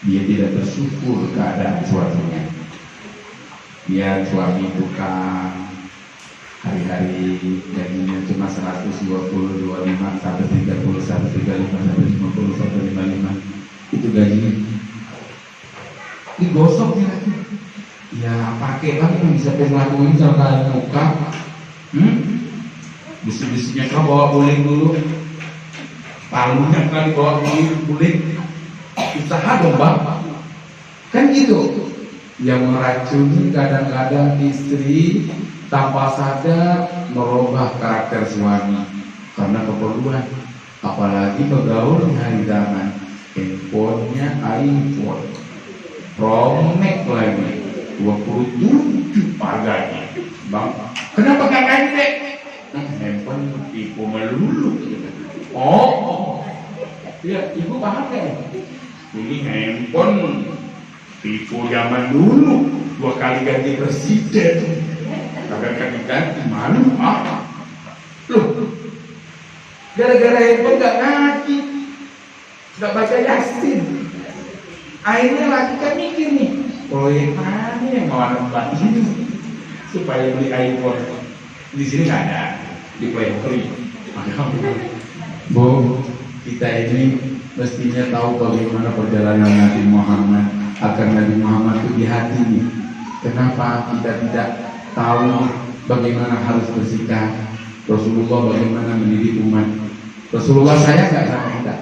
Dia tidak bersyukur keadaan suaminya. Dia suami tukang, hari-hari gajinya cuma 120, 25, 130, 135, 150, 155. Itu gajinya. Digosok dia lagi. Ya pakai lah yang bisa ngelakuin sama muka. Bisik-bisiknya kau bawa guling dulu. Palunya kan dibawa guling. Usaha dong bang. Kan gitu. Yang meracuni kadang-kadang istri tanpa sadar merubah karakter suami karena keperluan, apalagi bergaul hari zaman handphonenya iPhone Promax lagi 27 harganya bang. Kenapa gak ganti? Handphone tipu melulu. Oh ya, ibu paham kan? Ini handphone tipu zaman dulu, 2 kali ganti presiden, kagak ganti malu apa? Loh, gara-gara handphone gak ngaji, gak baca Yasin, akhirnya laki kan mikir nih, proyek mana yang mau tempat ini supaya beli iPhone. Di sini nggak ada, di Play Free. Bu, kita ini mestinya tahu bagaimana perjalanan Nabi Muhammad. Agar Nabi Muhammad itu di hati nih. Kenapa kita tidak tahu bagaimana harus bersikap? Rasulullah bagaimana mendidik umat? Rasulullah saya nggak sama kita.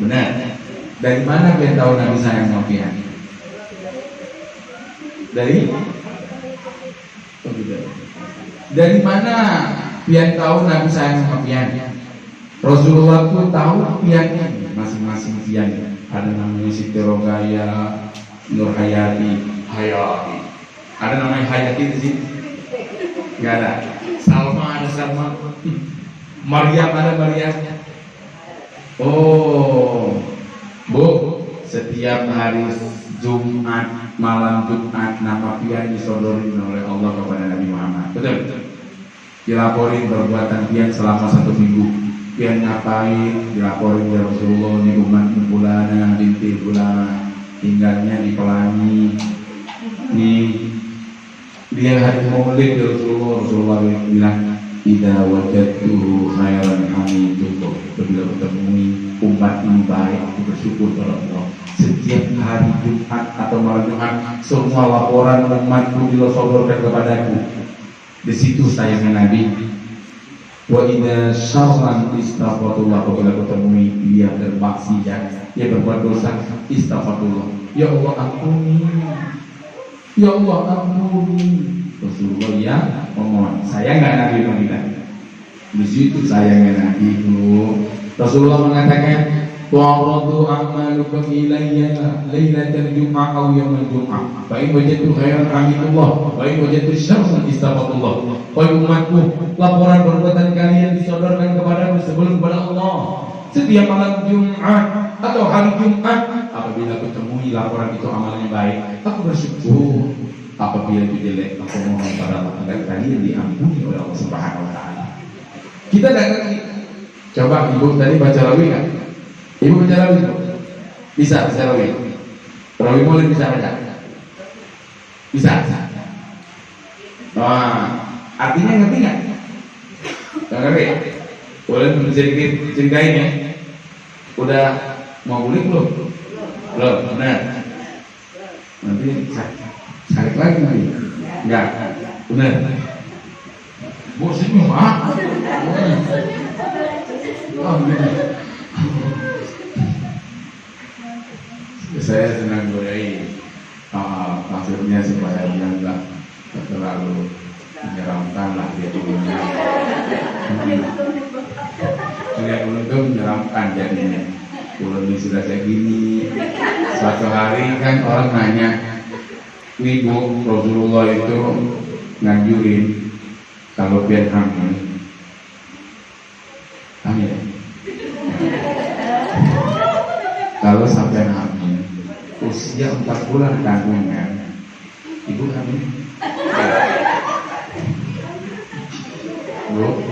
Benar. Dari mana kalian tahu Nabi sayang sama pian? Dari mana pian tahu Nabi sayang sama pian? Rasulullah itu tahu piannya masing-masing pian. Ada namanya Siti Rogaya, Nur Hayati, Ada namanya Hayati di sini? Nggak ada. Salma ada Salma. Maryam ada Maryam. Oh, Bu, setiap hari Jumat, malam Jumat, nama pian disodorin oleh Allah kepada Nabi Muhammad. Betul? Dilaporin perbuatan pian selama 1 minggu. Pian ngapain, dilaporin ya Rasulullah, ini umat bulana, binti bulana, tinggalnya di Pelangi. Nih, dia hari maulid ya Rasulullah bilang, "Idza wajadtu khairan hamidullah." Bila bertemu umat yang baik, bersyukur kepada Allah. Setiap hari Jumat atau malam Jumat, semua laporan umatku disodorkan kepadaku. Di situ sayangnya Nabi. Wa idza syarran istaghfirullah, apabila ketemu dia bermaksiat, dia berbuat dosa, istaghfirullah, ya Allah ampuni, ya Allah ampuni. Rasulullah ya memohon. Saya nggak Nabi Muhammad. Di situ sayangnya Nabi itu. Rasulullah mengatakan, "Wa'radu a'malukum ilayya lailatan jum'ah aw yawmal jum'ah. Fa in wajadtu khairan hamidullah, wa in wajadtu syarran istaghfirullah." Wahai umatku, laporan perbuatan kalian disodorkan kepadamu sebelum kepada Allah setiap malam Jumat atau hari Jumat. Apabila kutemui laporan itu amalnya baik, aku bersyukur. Apabila itu jelek, aku mohon pada Allah agar kalian diampuni oleh Allah Subhanahu wa taala. Kita tidak ngerti. Coba ibu tadi baca rawi kan? Ibu baca rawi? Bisa baca rawi? Rawi boleh bisa baca? Bisa. Wah, artinya ngerti nggak? Nggak ngerti? Boleh sedikit ceritain ya? Udah mau boleh belum? Belum, benar. Nanti sakit lagi nanti? Enggak. Benar. Bu senyum ah. Oh, saya senang goyai. Maksudnya supaya dia enggak terlalu menyeramkan lah dia dulunya. Lihat ulun tuh menyeramkan jadinya. Ulun sudah kayak gini. Suatu hari kan orang nanya, ibu Rasulullah itu nganjurin kalau biar hamil. Kalau sampai hamil usia 4 bulan kandungan, ibu hamil. Bu,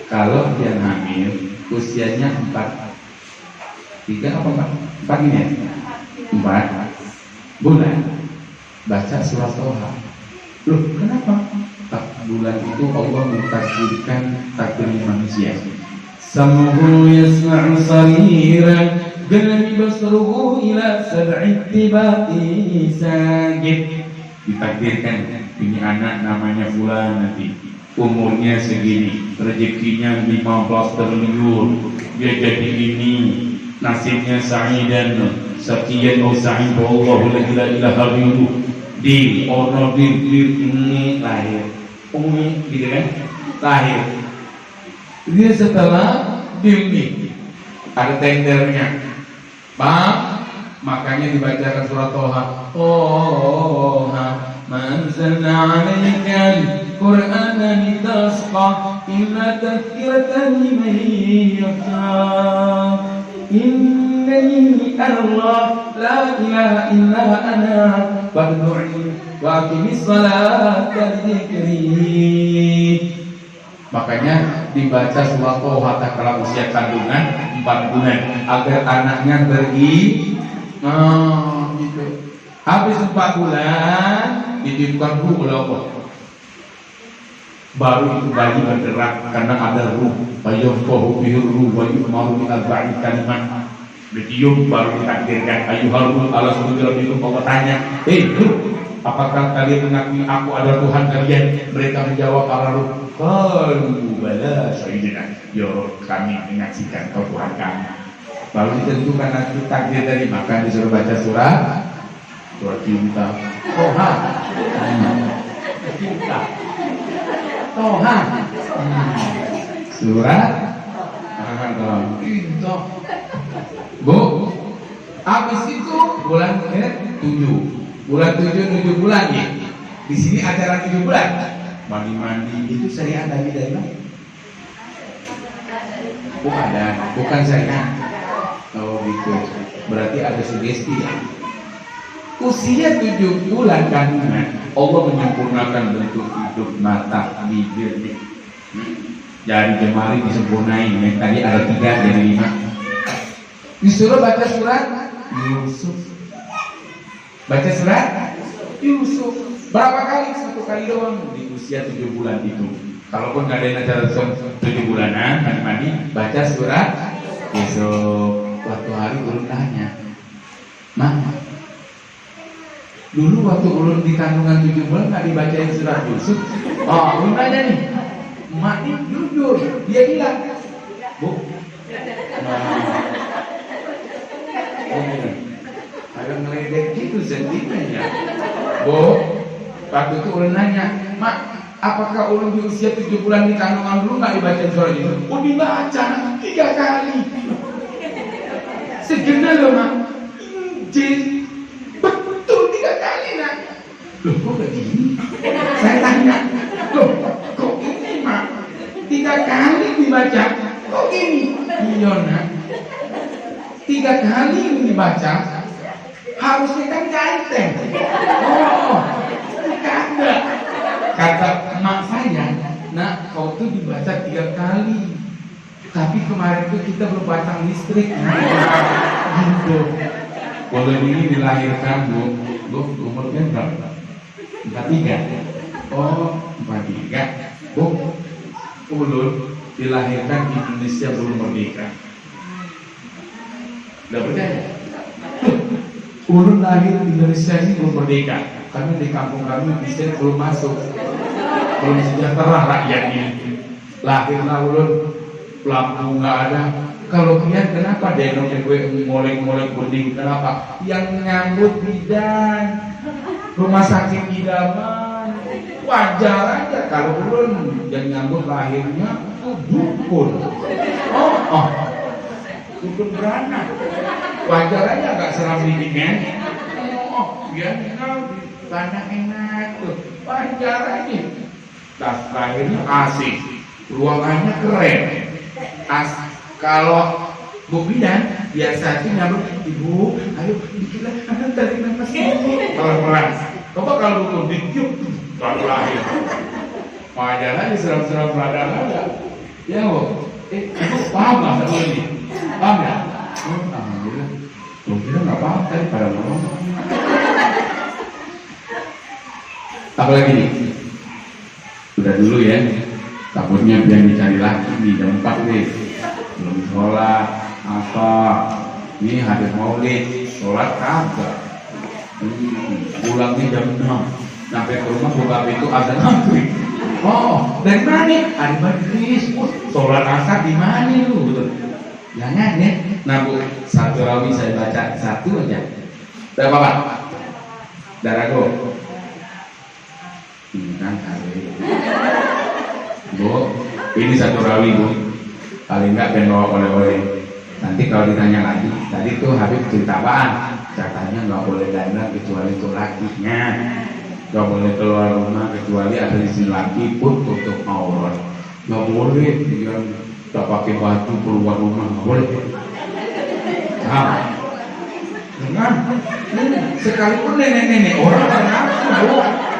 kalau dia hamil usianya 3 apa 4 ini ya? 4 bulan baca surat Toha. Loh, kenapa? 4 bulan itu Allah mentakdirkan takdir manusia. Samuhu yasma'u samiran Galami basruhu ila sab'i tibati sagib. Ditakdirkan ini anak namanya Fulan nanti umurnya segini, rezekinya 15 triliun, dia jadi ini, nasibnya sa'idan saqiyan atau sa'id wallahu la ilaha illallah. Di ono di ini lahir umi gitu kan, lahir dia setelah dimi ada tendernya bang, makanya dibacakan surat Toha. Toha manzalna alaikal qur'ana litasqa illa tadhkiratan liman yakhsha innani Allah la ilaha illa ana fad'u'ni wa aqimis salata dzikri. Makanya dibaca surat Toha kalau usia kandungan 4 bulan agar anaknya pergi. Gitu. Habis 4 bulan ditiupkan ruh oleh Allah. Baru itu bayi bergerak karena ada ruh. Fayafqahu bihi ruh wa yu'maru bi arba'i kalimat. Ditiup baru ditakdirkan ayyuhal ruh ala sujud rabbikum. Allah tanya, ruh, apakah kalian mengakui aku adalah Tuhan kalian? Mereka menjawab para ruh, qalu bala syahidna. Ya Rabb, kami menyaksikan kau Tuhan kami. Baru ditentukan nanti takdir dari, maka disuruh baca surat cinta Toha. Cinta Toha. Surat cinta. Bu, habis itu bulan 7. Bulan 7 bulan ya. Di sini acara 7 bulan. Mandi itu syariat Nabi dari mana? Bukan syariat. Oh gitu. Berarti ada sugesti ya. Usia 7 bulan kandungan, Allah menyempurnakan bentuk hidup, mata, bibir. Jadi jemari disempurnain. Yang tadi ada 3 jadi 5. Disuruh baca surat Yusuf. Baca surat Yusuf. Berapa kali? 1 kali doang di usia 7 bulan itu. Kalaupun nggak ada acara 7 bulanan, mandi baca surat Yusuf. Waktu hari ulun tanya, Mama, dulu waktu ulun di kandungan 7 bulan nggak dibacain surat Yusuf? Oh, ulun tanya nih, Mak ini jujur, dia bilang, Bu, agak ngeledek gitu sentimennya. Bu, waktu itu ulun nanya, Mak, apakah ulun di usia 7 bulan di kandungan dulu nggak dibacain surat Yusuf? Oh, dibaca 3 kali. Segenap loh Mak. Injil betul 3 kali nak. Loh kok begini? Saya tanya, loh kok ini Mak? 3 kali dibaca, kok gini? Iya nak, 3 kali dibaca, harusnya kan ganteng. Oh, kagak. Kata emak saya, nak kau tuh dibaca 3 kali. Tapi kemarin tuh kita belum pasang listrik. Gitu. Kalau ini dilahirkan Bu umurnya berapa? 43. Oh, 43. Bu, ulun dilahirkan di Indonesia belum merdeka. Udah percaya? Ulun lahir di Indonesia ini belum merdeka, karena di kampung kami listrik belum masuk. belum sejahtera rakyatnya. Lahirlah ulun pelaku nggak ada. Kalau kian kenapa denoknya gue ngolek-ngolek bening? Kenapa? Yang nyambut bidan, rumah sakit idaman. Wajar aja kalau ulun yang nyambut lahirnya dukun. Dukun beranak. Wajar aja gak seram dikit. Biar kau di tanah enak tuh. Wajar aja. Tas lahirnya asik, ruangannya keren. Kalau Bu Bidan biasanya nyambut, ibu, ayo bikinlah anak tarik nafas pelan-pelan. Coba kalau dukun ditiup baru lahir. Wajar aja seram-seram rada-rada. Ya Bu, ibu paham nggak sama ini? Paham ya? Alhamdulillah. Bu Bidan nggak paham tadi pada ngomong. Apalagi nih? Udah dulu ya. Takutnya biar dicari lagi di jam 4 nih. Belum sholat apa? Ini hadis maulid, sholat kagak. Pulangnya jam 6. Sampai ke rumah buka pintu azan maghrib. Oh, dari mana? Ada majlis. Sholat asar di mana lu? Betul. Jangan ya. Nah Bu, satu rawi saya baca satu aja. Berapa Pak? Darago. Ini kan kali. Bu, ini satu rawi Bu. Paling enggak pengen bawa oleh-oleh. Nanti kalau ditanya lagi, tadi tuh Habib cerita apaan? Katanya nggak boleh dandan kecuali itu lakinya. Nggak boleh keluar rumah kecuali ada izin laki pun tutup aurat. Nggak boleh dia tak pakai baju keluar rumah, nggak boleh. Dengan sekalipun nenek-nenek orang ngaku,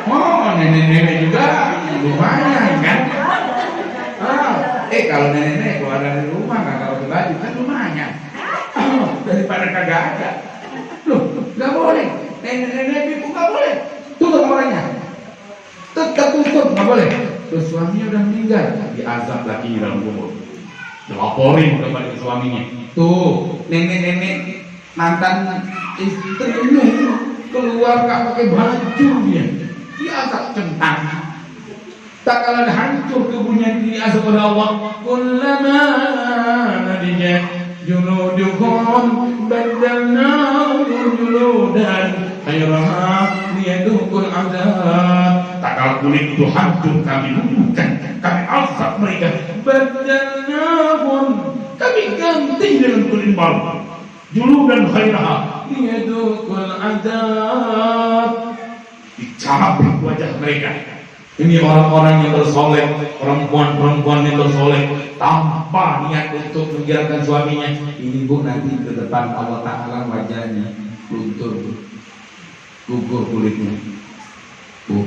oh nenek-nenek juga lumayan kan? Kalau nenek keluar dari rumah nggak pakai baju kan lumayan. Daripada kagak ada. Loh, nggak boleh. Nenek-nenek ibu nggak boleh. Tutup orangnya. Tetap tutup, nggak boleh. Terus suaminya udah meninggal, diazab lagi dalam kubur. Dilaporin kepada suaminya. Tuh, nenek-nenek mantan istrinya keluar nggak pakai baju dia. Diazab centang. Tak kalah hancur tubuhnya diazab oleh Allah. Kullama nadijat junudukum badalnahum juludan khayraha liyadukul azab. Tak kalah kulit itu hancur, kami luluhkan, kami azab mereka. Badalnahum, kami ganti dengan kulit baru. Juludan khayraha liyadukul azab. Dicabik wajah mereka. Ini orang-orang yang bersoleh, perempuan-perempuan yang bersoleh tanpa niat untuk menjalankan suaminya. Ini Bu, nanti ke depan Allah Ta'ala wajahnya luntur, gugur kulitnya. Bu,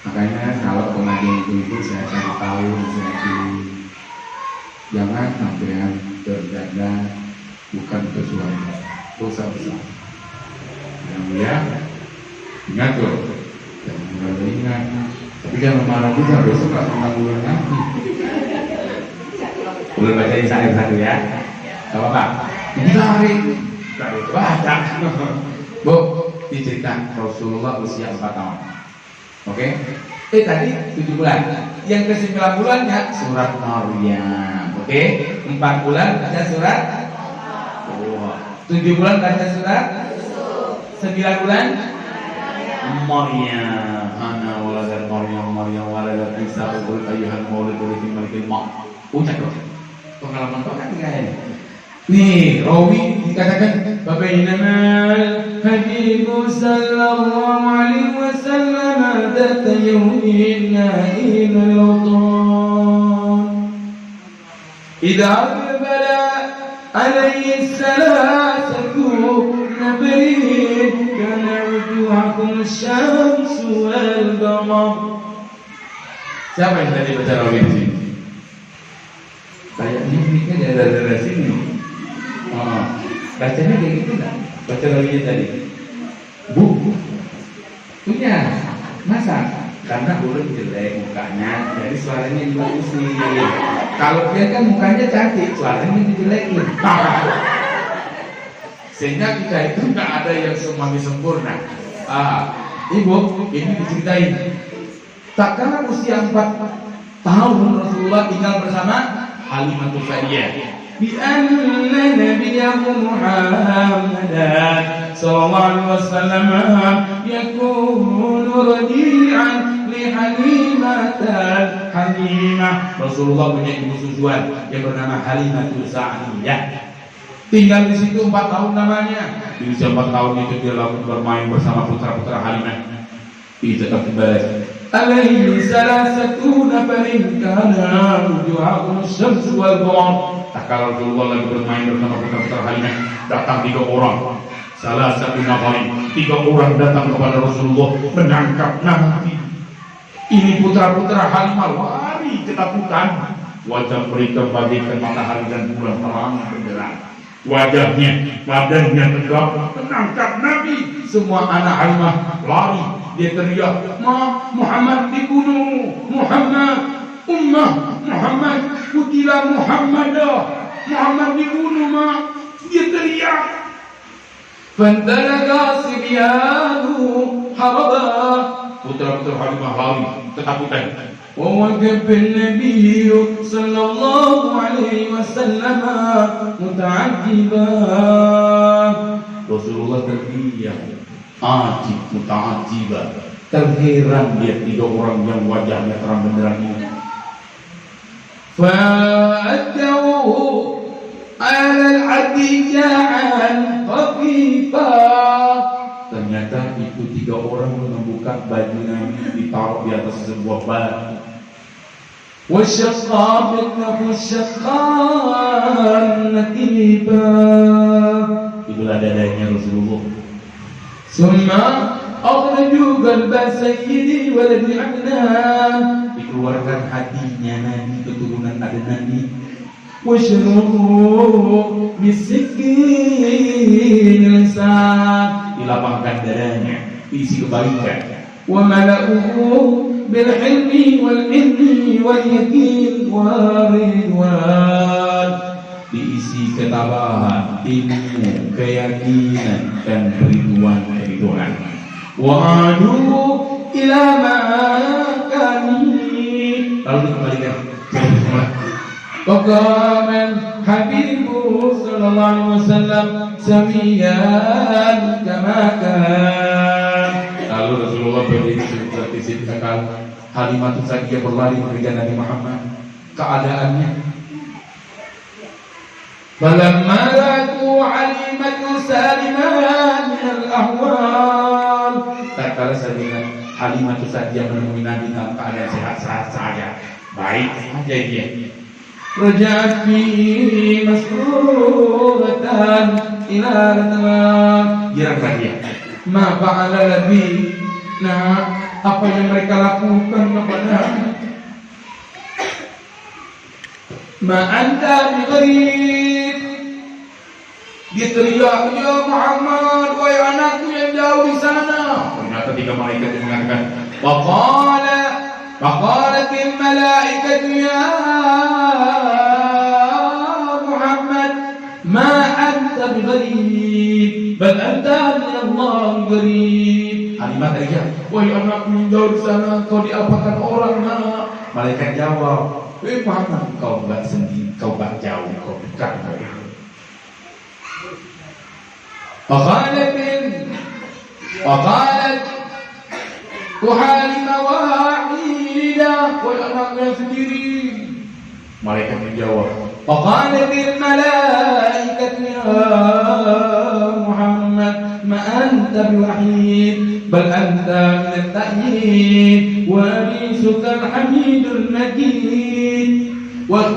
makanya kalau pengajian itu saya cari tahu, jangan sampai terjaga bukan ke suami, dosa besar. Yang mulia, ingat tuh. Jangan ingat, tapi jangan marah juga, besok gak pernah bulan lagi. Boleh bacain saya satu ya? Gak apa-apa? Ditarik baca. Bu, dicerita Rasulullah usia 4 tahun. Oke? Tadi 7 bulan. Yang ke 9 bulannya surat Maryam. Oke? 4 bulan baca surat 7 bulan baca surat 9 bulan Maryam. Ana waladat Maryam waladat Isa qul ayyuhal maulid walid malikil maut. Ucap dong. Pengalaman kau kan enggak ini. Nih, rawi dikatakan babainana Habibu sallallahu alaihi wasallam dat yawmin na'im al-awtan. Idza bala alaihi salasatu nabiyin kana wujuhakum syamsu wal qamar. Siapa yang tadi baca rawi ini? Kayaknya mikirnya dari sini. Bacanya kayak gitu nggak? Baca rawinya tadi. Bu, punya masa? Karena urut jelek mukanya, jadi suaranya dibagusin. Kalau dia kan mukanya cantik, suaranya dijelekin. Sehingga kita itu nggak ada yang semuanya sempurna. Ibu, ini diceritain. Tak kala usia 4 tahun Rasulullah tinggal bersama Halimatus Sa'diyah. Bi anna nabiyakum Muhammadan sallallahu alaihi wasallam yakunu radi'an li Halimatan Halimah. Rasulullah punya ibu susuan yang bernama Halimatus Sa'diyah. Tinggal di situ 4 tahun namanya. Di usia 4 tahun itu dia lalu bermain bersama putra-putra Halimah. Ini tetap dibalas. Alaihi salasatuna farin kana wujuhahum syamsu wal qamar. Tak kala Rasulullah lagi bermain bersama putra-putra Halimah, datang 3 orang. Salah satu farin, 3 orang datang kepada Rasulullah menangkap Nabi. Ini putra-putra Halimah lari ketakutan. Wajah mereka bagaikan matahari dan bulan terang benderang. Wajahnya, badannya tegap menangkap Nabi. Semua anak Halimah lari. Dia teriak, Muhammad dibunuh, Muhammad, Ummah, Muhammad, kutilah Muhammad dibunuh, Dia teriak. Fantalaqa sibyanu haraba. Putra-putra Halimah lari ketakutan. ووقف النبي صلى الله عليه وسلم متعجبا. Rasulullah terdiam, ajib muta'ajiba, terheran dia 3 orang yang wajahnya terang benderang ini. Fa'addahu ala al-'addi ja'an khafifa. Ternyata itu 3 orang membuka baju Nabi ditaruh di atas sebuah batu. Wasyaqqa bitnahu syaqqan natiba. Itulah dadanya Rasulullah. Summa akhraju qalba sayyidi waladi Adnan. Dikeluarkan hatinya Nabi, keturunan Adnan ini. Wasyruhu bisikin lisan. Dilapangkan dadanya, isi kebaikan. Wa mala'uhu bil hilmi wal ilmi wal yakin wal ridwan. Diisi ketabahan, ilmu, keyakinan dan keriduan. Wa adu ila makani. Lalu dikembalikan ke semula. Waqaman Habibu sallallahu alaihi wasallam samiyan kama kan. Lalu Rasulullah berdiri seperti sitkakan. Halimatus Sa'diyah berlari mengejar Nabi Muhammad. Keadaannya falamma ra'atu Halimatus saliman min al-ahwal. Tak kala Halimatus Sa'diyah menemui Nabi dalam keadaan sehat-sehat saja, baik saja dia. Raja'at fi masruratan ila al-tamam. Girangkan dia. Ma fa'ala nabi. Nah, apa yang mereka lakukan kepada ma anta bi gharib. Dia teriak, ya Muhammad, wahai anakku yang jauh di sana. Ternyata 3 malaikat yang mengatakan, وقالت الملائكة يا محمد ما أنت بغريب بل أنت من الله غريب. Halimah teriak, wahai anakku yang jauh di sana, kau diapakan orang nak? Malaikat jawab, wahai Muhammad, kau enggak sendiri, kau enggak jauh, kau dekat. Waqalat Halimah wahidah, wahai anaknya sendiri. Malaikat menjawab, faqalatil malaikatu ya Muhammad ma anta biwahid bal anta min at-ta'yid wa abisuka al-hamidul majid wa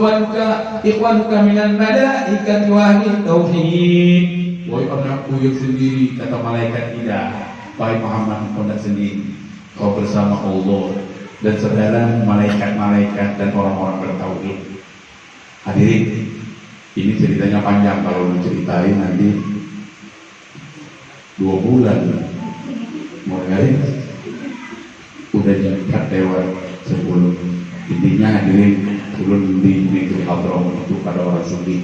ikhwanuka min al-malaikati wa ahli tauhid. Wahai anakku yang sendiri, kata malaikat, tidak. Wahai Muhammad, kau tidak sendiri, kau bersama Allah dan saudara malaikat-malaikat dan orang-orang bertauhid. Hadirin, ini ceritanya panjang, kalau diceritain nanti 2 bulan. Mulai udah jam 4 lewat 10. Intinya hadirin, sebelum di negeri Hadram itu pada orang sufi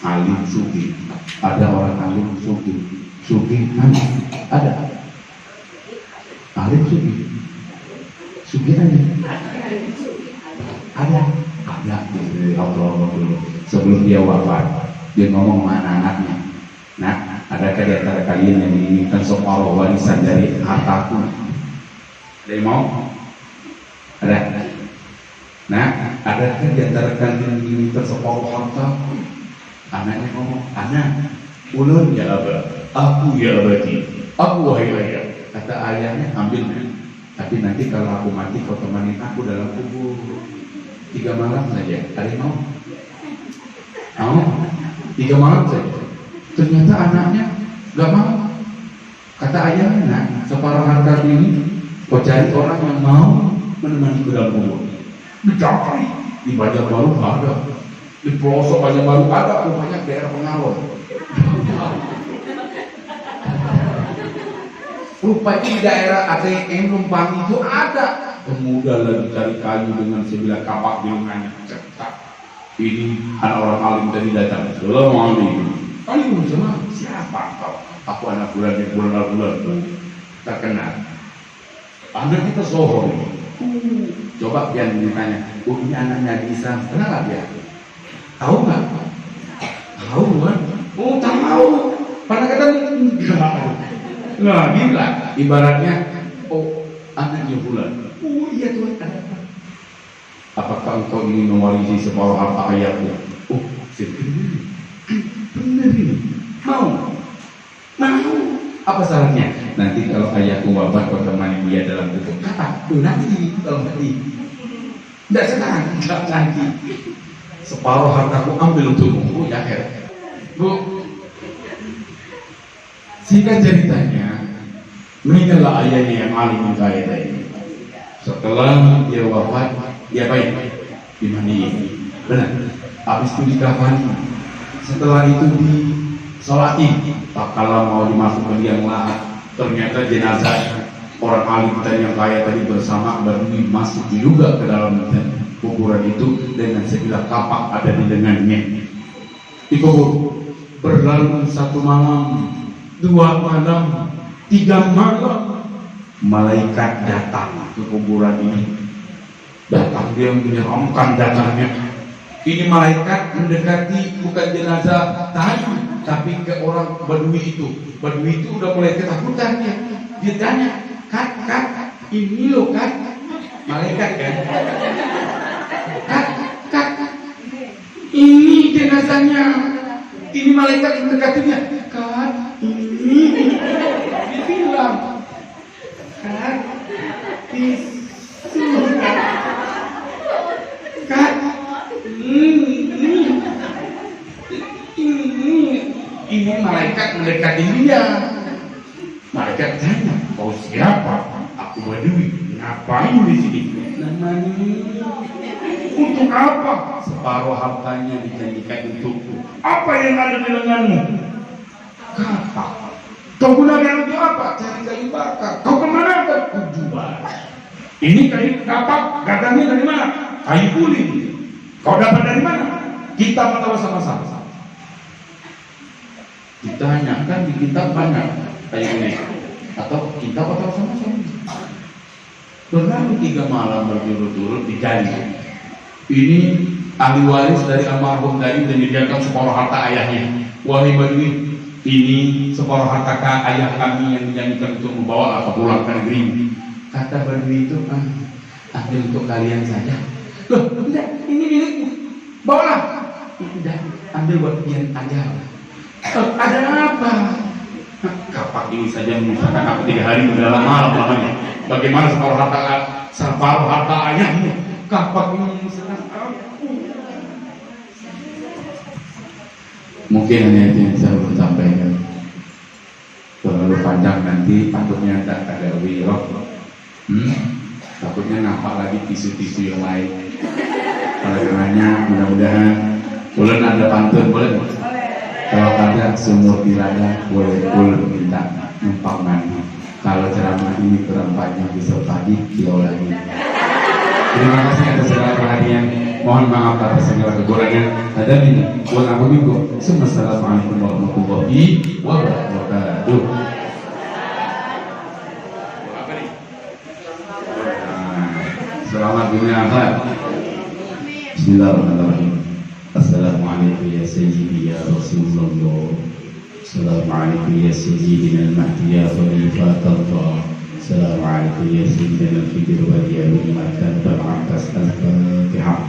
alim sufi, ada orang alim sufi alim, ada alim sufi. Sugihan ada Allah dulu sebelum dia wafat dia ngomong sama anak-anaknya, nah adakah di antara kalian yang menginginkan separuh warisan dari hartaku? Ada yang mau? Ada? Nah adakah di antara kalian yang menginginkan separuh harta? Anaknya ngomong, anak ulun ya abah, aku ya abadi, aku wahai ayah. Kata ayahnya, ambil, tapi nanti kalau aku mati kau temanin aku dalam kubur 3 malam saja. Ada yang mau? Mau? 3 malam saja. Ternyata anaknya gak mau. Kata ayahnya, nah, separuh harta ini kau cari orang yang mau menemani ke dalam kubur. Dicari di Banjarbaru ada, di pelosok Banjarbaru ada, rupanya daerah Pengalon. Rupanya di daerah ATM Lumpang itu ada. Pemuda lagi cari kayu dengan sebilah kapak di lengannya. Cetak. Ini anak orang alim tadi datang. Assalamualaikum. Waalaikumsalam. Siapa kau? Aku anak bulan yang bulan. Terkenal. Anak kita sohor ini. Coba biar ditanya. Ini anaknya bisa. Kenal dia? Tahu nggak? Tahu kan? Oh tahu. Pada kata enggak. Nah, gila. Ibaratnya, oh anaknya bulan. Oh iya Tuhan, ada apa? Apakah engkau ingin mewarisi separuh harta ayahmu? Oh, benar ini. Mau? Apa syaratnya? Nanti kalau ayahku wafat, kau temani dia dalam kubur. Kata, nanti kalau nanti. Tidak sekarang, tidak nanti. Separuh hartaku ambil untukmu. Oh ya, Bu. Singkat ceritanya, meninggallah ayahnya yang alim yang kaya tadi. Setelah dia wafat, dia baik dimandiin. Benar. Habis itu dikafani. Setelah itu disolati. Tak kala mau dimasuk ke liang lahat, ternyata jenazah orang alim tadi yang kaya tadi bersama Badui masuk juga ke dalam kuburan itu dengan sebilah kapak ada di lengannya. Dikubur. Berlalu 1 malam. 2 malam, 3 malam, malaikat datang ke kuburan ini. Datang dia menyeramkan datangnya. Ini malaikat mendekati bukan jenazah tadi, tapi ke orang Badui itu. Badui itu udah mulai ketakutan ya. Dia tanya, Kat, ini loh Kat, malaikat kan? Kat, ini jenazahnya. Ini malaikat yang mendekatinya. Kat, ini dia bilang Kat ini malaikat mendekati dia. Malaikat tanya, kau siapa? Aku Badui. Ngapain di sini? Namanya untuk apa? Separuh hartanya dijanjikan untukku. Apa yang ada di lenganmu? Kapak. Kau gunakan untuk apa? Cari kayu bakar. Kau kemana? Jual. Ini kayu kapak. Datangnya dari mana? Kayu kulit. Kau dapat dari mana? Kita tahu sama-sama. Kita hanya kan di kitab banyak kayu kulit. Atau kita tahu sama-sama. Berlalu 3 malam berturut-turut dijanji. Ini ahli waris dari almarhum tadi menyediakan separuh harta ayahnya. Wahai Badui, ini separuh harta ayah kami yang dijanjikan untuk membawa atau pulang ke negeri. Kata Badui itu, ambil untuk kalian saja. Loh, enggak, ini milikku. Bawalah. Tidak, ambil buat kalian aja. Ada apa? Kapak ini saja menyusahkan aku 3 hari mendalam malam lamanya. Bagaimana separuh harta ayahmu? Kapak ini menyusahkan aku. Mungkin hanya itu yang saya belum sampaikan. Terlalu panjang nanti takutnya tak ada wirok. Takutnya nampak lagi tisu-tisu yang lain. Oleh karenanya mudah-mudahan boleh ada pantun, boleh? Kalau ada sumur di ladang boleh minta numpang mandi. Kalau ceramah ini kurang panjang bisa pagi kilo lagi. Terima kasih atas segala perhatian. Mohon maaf atas segala kekurangan. Ada ini buat aku minggu. Assalamualaikum warahmatullahi wabarakatuh. selamat dunia akhirat. Bismillahirrahmanirrahim. Assalamualaikum ya sayyidi ya Rasulullah. Assalamualaikum ya sayyidina al-mahdi ya khalifatullah. Assalamualaikum ya sayyidina al-fidr wa ya ummatan al-atas al-fatihah.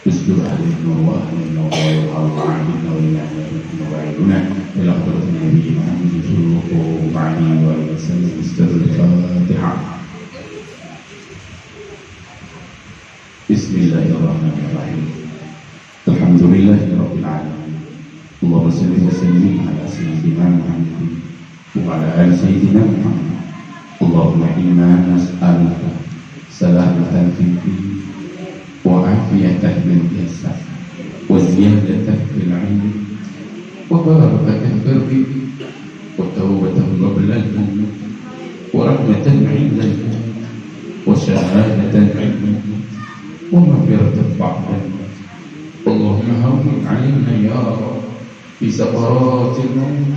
Bismillah al-nur wa al-nur wa al-'abidna wa al-'abidna wa al-'abidna ila hadratin Nabi Muhammad sallallahu alaihi wa sallam. Al-Fatihah. Bismillahirrahmanirrahim. Alhamdulillahirabbil alamin. Allahumma shalli wa sallim ala sayyidina Muhammad wa ala ali sayyidina Muhammad. Allahumma inna nas'aluka salamatan fid din wa afiyatan fil jasad wa ziyadatan fil 'ilm wa barakatan fil rizq wa tawbatan qabla al-maut wa rahmatan 'inda al-maut wa shahadatan 'inda al-maut wa maghfiratan ba'da al-maut. Allahumma hawwin 'alaina ya Rabb fi sakaratil maut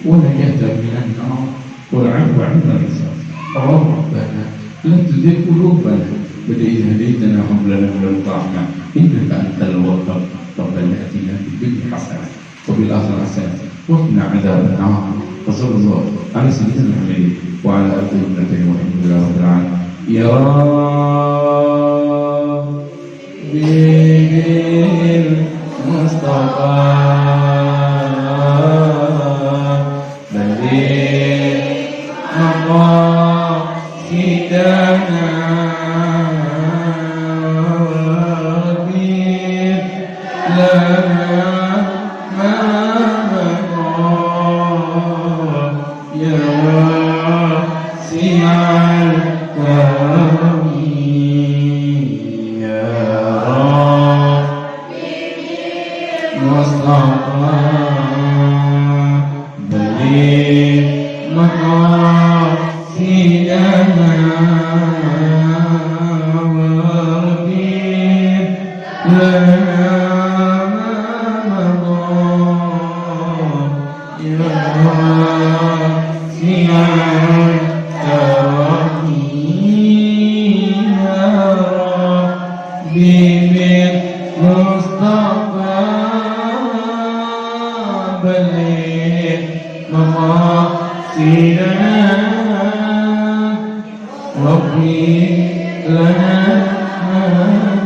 wa najatan minan nar wal 'afwa 'inda al-hisab. Rabbana la tuzigh qulubana ba'da idh hadaytana wa hab lana min ladunka rahmah innaka antal wahhab. Rabbana atina fid dunya hasanah wa fil akhirati hasanah wa qina 'adzaban nar. Wa sallallahu ala sayyidina Muhammad wa ala alihi wa sahbihi wa sallam. Ya Bil Mustafa balik maqasidana wabir lana ma baqa ya wasi'al karami ya Mustafa balik maqasidana wabir lana ma baqa ya wasi'al karami ya Rabbi bil Mustafa balik maqasidana Rabbi lana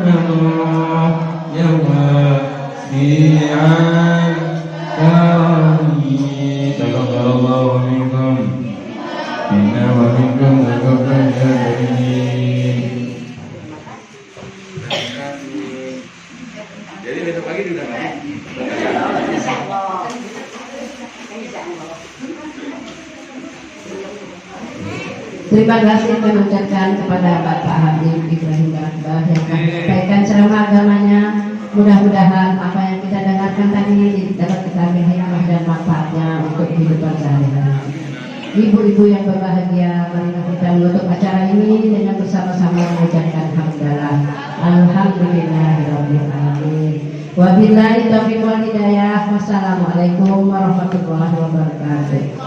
ma ya wasi'al karami. Taqabbalallahu minkum inna wa minkum taqabbal ya karim. Jadi besok pagi udah nggak? Terima kasih kami ucapkan kepada Bapak Habib Ibrahim Bakbah yang menyampaikan ceramah agamanya. Mudah-mudahan apa yang kita dengarkan tadi dapat kita ambil hikmah dan manfaatnya untuk kehidupan sehari-hari. Ibu-ibu yang berbahagia, marilah kita menutup acara ini dengan bersama-sama mengucapkan hamdalah. Alhamdulillahirabbil alamin. Wabillahi taufiq wal hidayah. Wassalamualaikum warahmatullahi wabarakatuh.